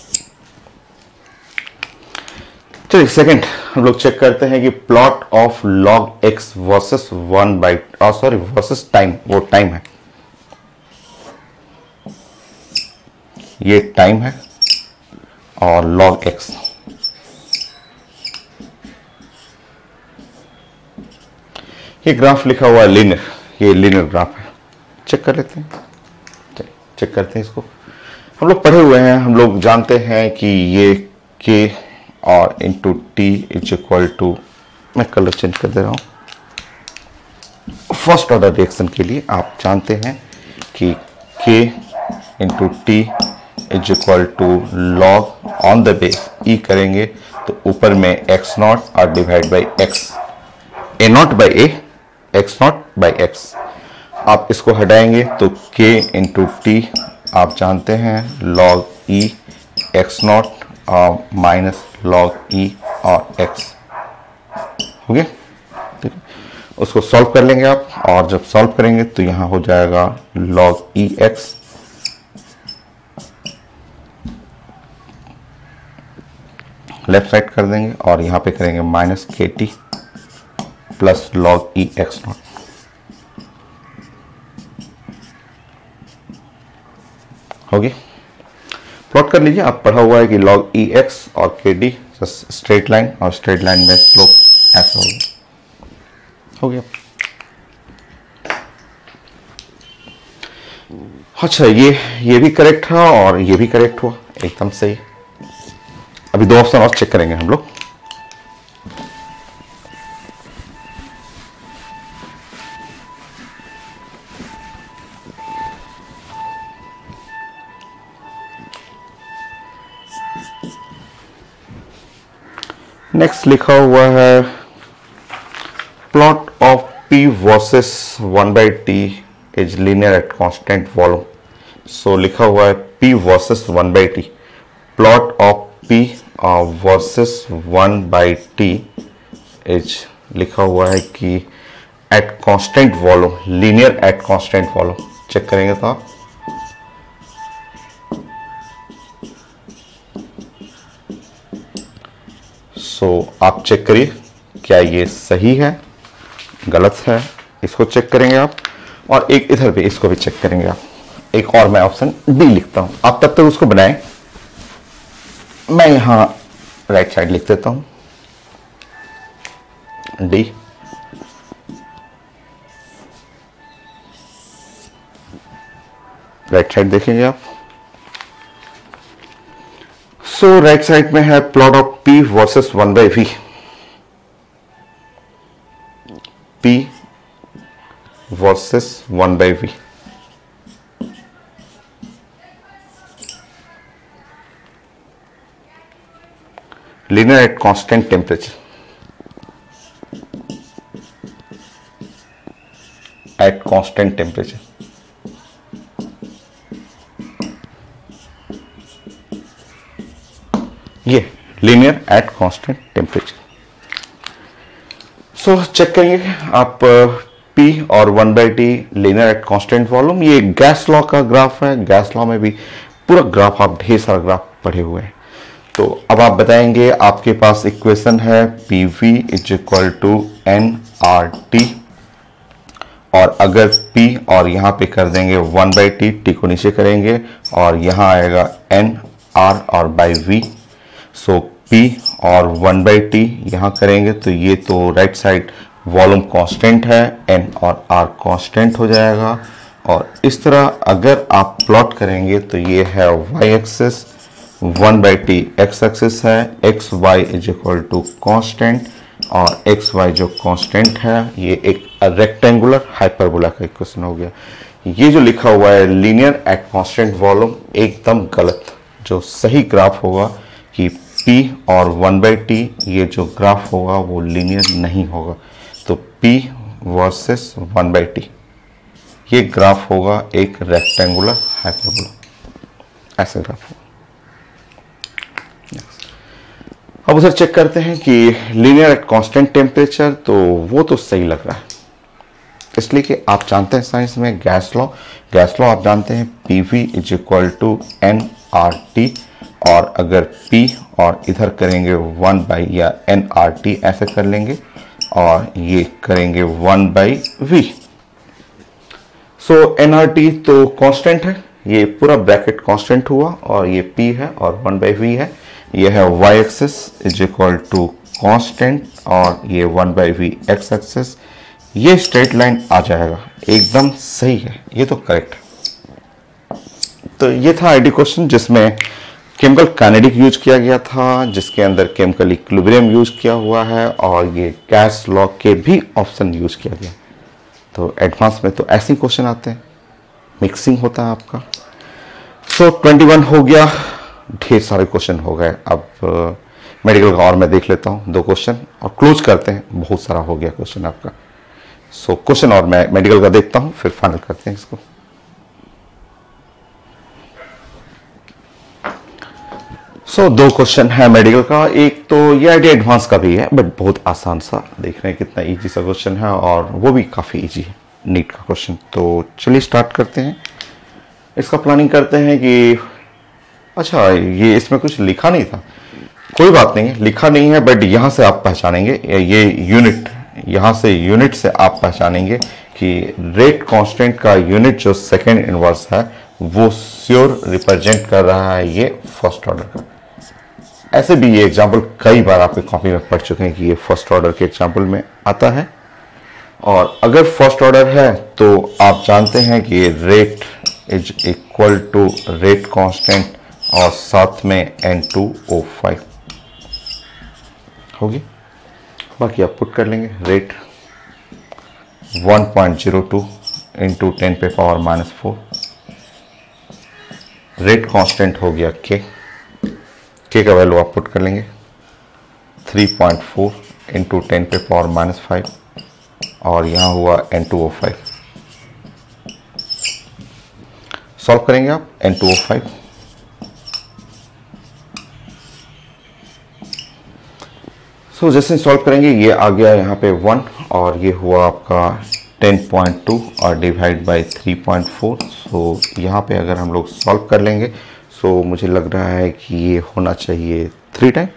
चलिए सेकंड हम लोग चेक करते हैं कि plot of log x versus versus time, वो टाइम है, ये टाइम है और लॉग एक्स। ये ग्राफ लिखा हुआ है लीनियर, ये लीनियर ग्राफ है। चेक कर लेते हैं, चेक करते हैं इसको। हम लोग पढ़े हुए हैं, हम लोग जानते हैं कि ये k और into T is equal to, मैं कलर चेंज कर दे रहा हूं फर्स्ट ऑर्डर रिएक्शन के लिए। आप जानते हैं कि k into T is equal to log on the base E करेंगे तो ऊपर में x नॉट और divide by x, a naught by a, x naught by x। आप इसको हटाएंगे तो k इंटू टी आप जानते हैं लॉग ई x नॉट और माइनस लॉग ई और x हो गया। ठीक है, उसको सॉल्व कर लेंगे आप, और जब सॉल्व करेंगे तो यहां हो जाएगा लॉग ई एक्स लेफ्ट साइड कर देंगे और यहां पे करेंगे माइनस के T plus log E x not. होगी। प्लॉट कर लीजिए, आप पढ़ा हुआ है कि लॉग ई एक्स और के डी स्ट्रेट लाइन, और स्ट्रेट लाइन में स्लोप ऐसा हो गया। अच्छा, ये भी करेक्ट था और ये भी करेक्ट हुआ, एकदम सही। अभी 2 ऑप्शन और चेक करेंगे हम लोग। नेक्स्ट लिखा हुआ है plot of P versus 1/t is linear at constant volume. So लिखा हुआ है P versus 1/t, plot of P versus 1/t is लिखा हुआ है कि at constant volume, linear at constant volume. Check करेंगे तो आप आप चेक करिए क्या ये सही है गलत है, इसको चेक करेंगे आप, और एक इधर भी इसको भी चेक करेंगे आप। एक और मैं ऑप्शन डी लिखता हूं, आप तब तक उसको बनाएं, मैं यहां राइट साइड लिख देता हूं डी। राइट साइड देखेंगे आप। सो राइट साइड में है plot of P versus 1/V, P versus 1/V। Linear at constant temperature, at constant temperature. ये linear at constant temperature. So check करेंगे आप P और 1/T linear at constant volume. ये gas law का graph है। Gas law में भी पूरा ग्राफ, आप ढेर सारा ग्राफ पढ़े हुए हैं। तो अब आप बताएंगे, आपके पास इक्वेशन है PV is equal to nRT, और अगर P और यहाँ पे कर देंगे 1/T, T को नीचे करेंगे और यहाँ आएगा nR और बाई V। सो P और 1/T यहाँ करेंगे तो ये तो राइट साइड वॉल्यूम कांस्टेंट है, n और R कांस्टेंट हो जाएगा। और इस तरह अगर आप प्लॉट करेंगे तो ये है y axis, 1/T x axis है, X Y is equal to constant, और एक्स वाई जो कांस्टेंट है ये एक रेक्टेंगुलर हाइपरबोला का इक्वेशन हो गया। ये जो लिखा हुआ है लीनियर एट कांस्टेंट वॉल्यूम एकदम गलत। जो सही ग्राफ होगा कि P और 1/T ये जो ग्राफ होगा वो लीनियर नहीं होगा। तो P वर्सेस 1/T ये ग्राफ होगा एक रेक्टेंगुलर हाइपरबोला, ऐसा ग्राफ होगा। अब उधर चेक करते हैं कि लीनियर एट कांस्टेंट टेम्परेचर, तो वो तो सही लग रहा है, इसलिए कि आप जानते हैं साइंस में गैस लॉ आप जानते हैं PV is equal to nRT, और अगर P और इधर करेंगे 1 या nRT ऐसे कर लेंगे और ये करेंगे 1/V। सो nRT तो कांस्टेंट है, ये पूरा ब्रैकेट कांस्टेंट हुआ, और ये P है और 1/V है। ये है y axis is equal to constant और ये 1/V x एक्सिस। ये स्ट्रेट लाइन आ जाएगा, एकदम सही है, ये तो करेक्ट है। तो ये था आईडी क्वेश्चन जिसमें केमिकल काइनेटिक यूज किया गया था, जिसके अंदर केमिकल इक्विलिब्रियम यूज किया हुआ है, और ये गैस लॉ के भी ऑप्शन यूज किया गया। तो एडवांस में तो ऐसे ही क्वेश्चन आते हैं, मिक्सिंग होता है आपका। सो 21 हो गया, ढेर सारे क्वेश्चन हो गए। अब मेडिकल का और मैं देख लेता हूँ 2 क्वेश्चन और क्लोज करते हैं, बहुत सारा हो गया क्वेश्चन आपका। सो क्वेश्चन और मैं मेडिकल का देखता हूँ, फिर फाइनल करते हैं इसको। सो 2 क्वेश्चन है मेडिकल का। एक तो ये आईडी एडवांस का भी है, बट बहुत आसान सा, देख रहे हैं कितना इजी सा क्वेश्चन है, और वो भी काफ़ी इजी है, नीट का क्वेश्चन। तो चलिए स्टार्ट करते हैं, इसका प्लानिंग करते हैं कि अच्छा ये इसमें कुछ लिखा नहीं था, कोई बात नहीं है, लिखा नहीं है, बट यहाँ से आप पहचानेंगे, ये यूनिट, यहाँ से यूनिट से आप पहचानेंगे कि रेट कांस्टेंट का यूनिट जो सेकेंड इनवर्स है वो श्योर रिप्रेजेंट कर रहा है ये फर्स्ट ऑर्डर का। ऐसे भी ये एग्जाम्पल कई बार आपके कॉपी में पढ़ चुके हैं कि ये फर्स्ट ऑर्डर के एग्जाम्पल में आता है। और अगर फर्स्ट ऑर्डर है तो आप जानते हैं कि rate is equal to rate constant और साथ में N2O5 होगी। बाकी आप पुट कर लेंगे, रेट 1.02 इंटू 10⁻⁻4, रेट कांस्टेंट हो गया K का वैल्यू आप पुट कर लेंगे 3.4 इंटू 10⁻⁻5, और यहाँ हुआ N2O5। सॉल्व करेंगे आप N2O5, सो जैसे सॉल्व करेंगे ये आ गया यहाँ पे 1, और ये हुआ आपका 10.2 और डिवाइड बाय 3.4। सो यहाँ पे अगर हम लोग सॉल्व कर लेंगे, सो मुझे लग रहा है कि ये होना चाहिए 3 टाइम,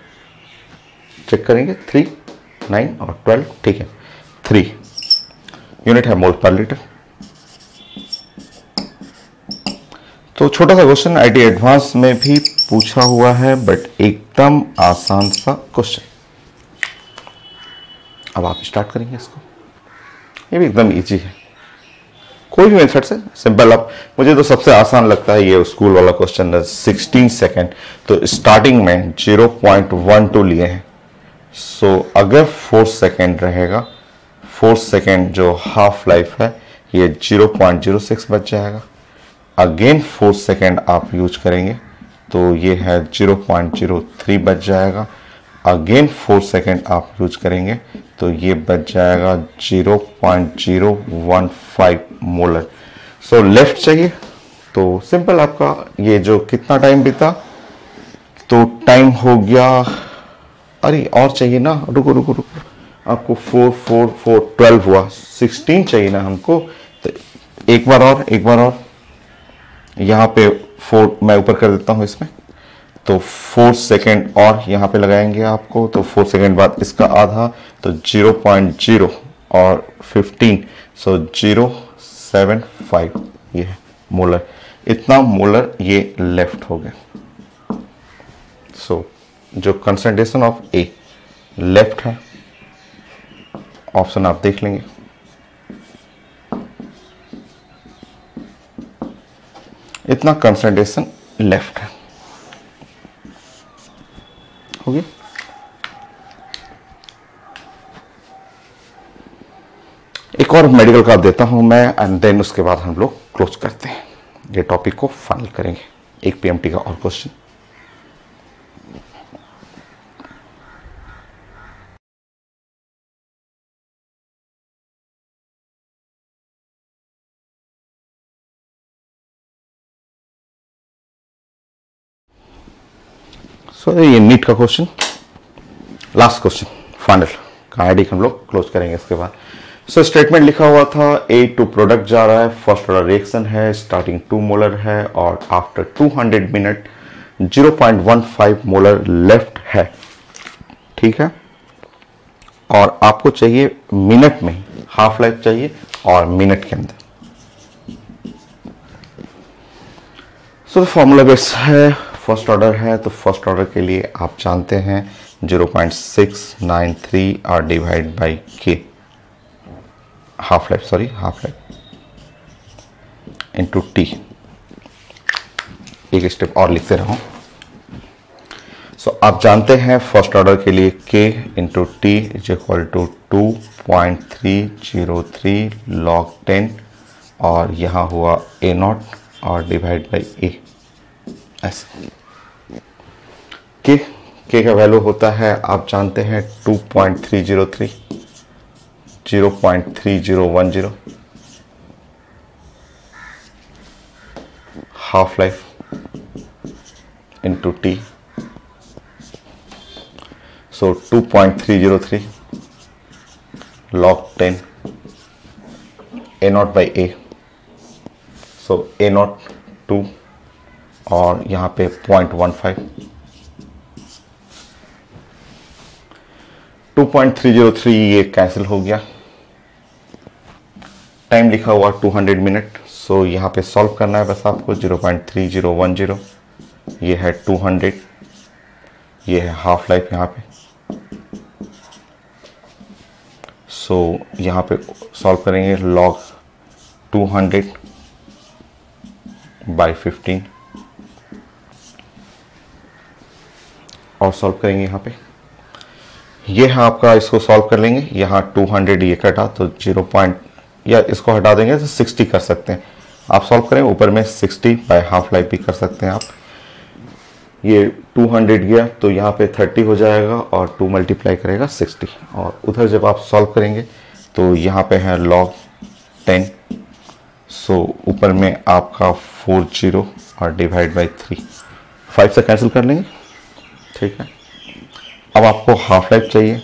चेक करेंगे 3, 9 और 12, ठीक है 3 यूनिट है मोल पर लीटर। तो छोटा सा क्वेश्चन आईटी एडवांस में भी पूछा हुआ है, बट एकदम आसान सा क्वेश्चन। अब आप स्टार्ट करेंगे इसको, ये भी एकदम इजी है, कोई भी मेथड से सिंपल। अब मुझे तो सबसे आसान लगता है ये स्कूल वाला क्वेश्चन है, 16 सेकेंड, तो स्टार्टिंग में 0.12 लिए हैं। सो अगर 4 सेकेंड रहेगा, 4 सेकेंड जो हाफ लाइफ है ये 0.06 बच जाएगा। अगेन 4 सेकेंड आप यूज करेंगे तो ये है 0.03 बच जाएगा। अगेन 4 सेकेंड आप यूज करेंगे तो ये बच जाएगा 0.015 मोलर। सो लेफ्ट चाहिए तो सिंपल, आपका ये जो कितना टाइम बीता, तो टाइम हो गया, अरे और चाहिए ना, रुको रुको रुको, आपको 4 4 4 12 हुआ, 16 चाहिए ना हमको। तो एक बार और यहाँ पे 4 मैं ऊपर कर देता हूँ इसमें, तो 4 सेकेंड और यहाँ पे लगाएंगे आपको, तो 4 सेकेंड बाद इसका आधा, तो 0.0 और 15, सो 0.75 ये है मोलर। इतना मोलर ये लेफ्ट हो गया। सो जो कंसंट्रेशन ऑफ ए लेफ्ट है, ऑप्शन आप देख लेंगे। इतना कंसंट्रेशन लेफ्ट है, हो गया। एक और मेडिकल का देता हूं मैं, एंड देन उसके बाद हम लोग क्लोज करते हैं, ये टॉपिक को फाइनल करेंगे। एक पीएमटी का और क्वेश्चन। सो ये नीट का question, last question final kinetic हम लोग क्लोज करेंगे इसके बाद। सो स्टेटमेंट लिखा हुआ था ए टू प्रोडक्ट जा रहा है, फर्स्ट ऑर्डर रिएक्शन है, स्टार्टिंग 2 मोलर है और आफ्टर 200 मिनट 0.15 मोलर लेफ्ट है, ठीक है। और आपको चाहिए मिनट में, हाफ लाइफ चाहिए और मिनट के अंदर। सो फॉर्मूला बेस है, फर्स्ट ऑर्डर है, तो फर्स्ट ऑर्डर के लिए आप जानते हैं 0.693 और डिवाइड बाई के, हाफ लाइफ इंटू टी। एक स्टेप और लिखते रहो। सो आप जानते हैं फर्स्ट ऑर्डर के लिए k into T is equal to 2.303 log 10 और यहाँ हुआ ए नॉट और डिवाइड बाई ए, ऐसे। के का वैल्यू होता है आप जानते हैं 2.303, 0.3010, half life into T, so 2.303 log 10 A naught by A, so A not 2 और यहाँ पे 0.15, 2.303 ये कैंसिल हो गया। टाइम लिखा हुआ 200 मिनट, सो यहाँ पे सॉल्व करना है बस आपको। 0.3010 ये है 200, ये है हाफ लाइफ यहाँ पे। सो यहाँ पे सॉल्व करेंगे log 200 बाई 15 और सॉल्व करेंगे यहाँ पे। ये है आपका, इसको सॉल्व कर लेंगे, यहाँ 200 ये कटा तो 0. या इसको हटा देंगे तो 60 कर सकते हैं आप। सॉल्व करें ऊपर में 60 बाय हाफ लाइफ भी कर सकते हैं आप। ये 200 गया तो यहाँ पे 30 हो जाएगा और 2 मल्टीप्लाई करेगा 60, और उधर जब आप सॉल्व करेंगे तो यहाँ पे है log 10, सो ऊपर में आपका 40 और डिवाइड बाई 3, 5 से कैंसिल कर लेंगे, ठीक है। अब आपको हाफ लाइफ चाहिए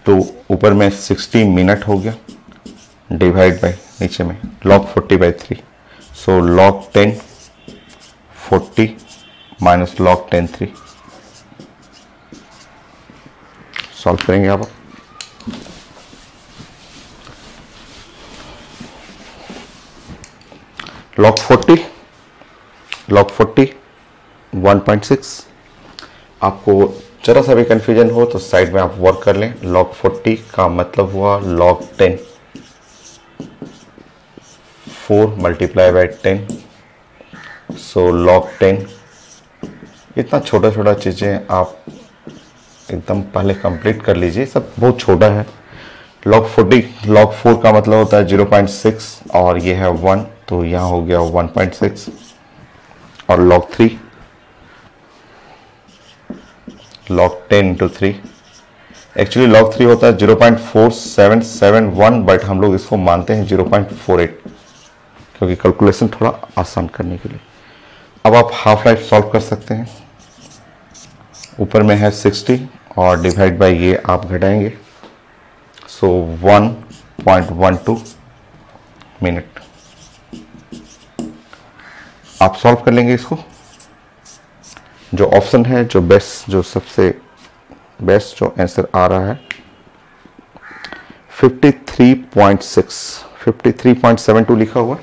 तो ऊपर में 60 मिनट हो गया, डिवाइड बाई नीचे में log 40 by 3, so log 10 40 minus log 10 3, solve करेंगे आप। log 40 1.6। आपको जरा सा भी कंफ्यूजन हो तो साइड में आप वर्क कर लें। log 40 का मतलब हुआ log 10, 4 multiply by 10, so log 10। इतना छोटा छोटा चीज़ें आप एकदम पहले कंप्लीट कर लीजिए, सब बहुत छोटा है। log 4 का मतलब होता है 0.6 और ये है 1, तो यहाँ हो गया 1.6 और log 3 log 10 into 3, actually log 3 होता है 0.4771, बट हम लोग इसको मानते हैं 0.48 क्योंकि कैलकुलेशन थोड़ा आसान करने के लिए। अब आप हाफ लाइफ सॉल्व कर सकते हैं। ऊपर में है 60 और डिवाइड बाय ये आप घटाएंगे सो 1.12 मिनट आप सॉल्व कर लेंगे इसको। जो ऑप्शन है, जो बेस्ट, जो सबसे बेस्ट जो आंसर आ रहा है 53.6, 53.72 लिखा हुआ।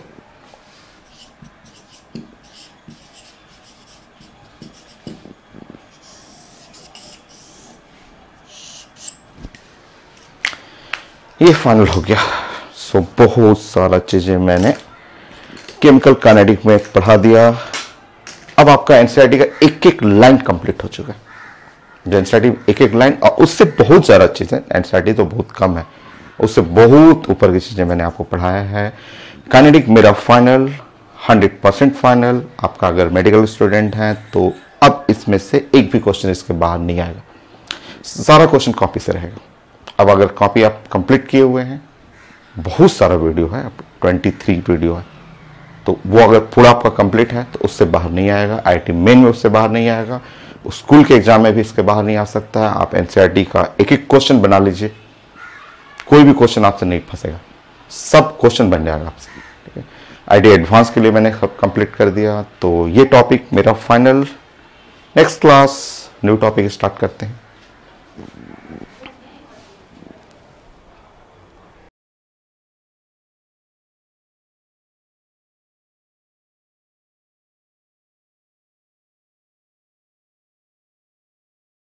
ये फाइनल हो गया। सो बहुत सारा चीजें मैंने केमिकल काइनेटिक में पढ़ा दिया। अब आपका एनसीईआरटी का एक एक लाइन कंप्लीट हो चुका है। जो एनसीईआरटी एक एक लाइन, और उससे बहुत सारा चीजें, एनसीईआरटी तो बहुत कम है, उससे बहुत ऊपर की चीजें मैंने आपको पढ़ाया है। काइनेटिक मेरा फाइनल 100% फाइनल। आपका अगर मेडिकल स्टूडेंट है तो अब इसमें से एक भी क्वेश्चन इसके बाहर नहीं आएगा, सारा क्वेश्चन कॉपी से रहेगा। अब अगर कॉपी आप कंप्लीट किए हुए हैं, बहुत सारा वीडियो है, 23 वीडियो है, तो वो अगर पूरा आपका कंप्लीट है तो उससे बाहर नहीं आएगा। आईआईटी मेन में उससे बाहर नहीं आएगा, स्कूल के एग्जाम में भी इसके बाहर नहीं आ सकता है। आप एनसीईआरटी का एक एक क्वेश्चन बना लीजिए, कोई भी क्वेश्चन आपसे नहीं फंसेगा, सब क्वेश्चन बन जाएगा आपसे। ठीक है, आईआईटी एडवांस के लिए मैंने सब कंप्लीट कर दिया। तो ये टॉपिक मेरा final. Next class new topic start करते हैं।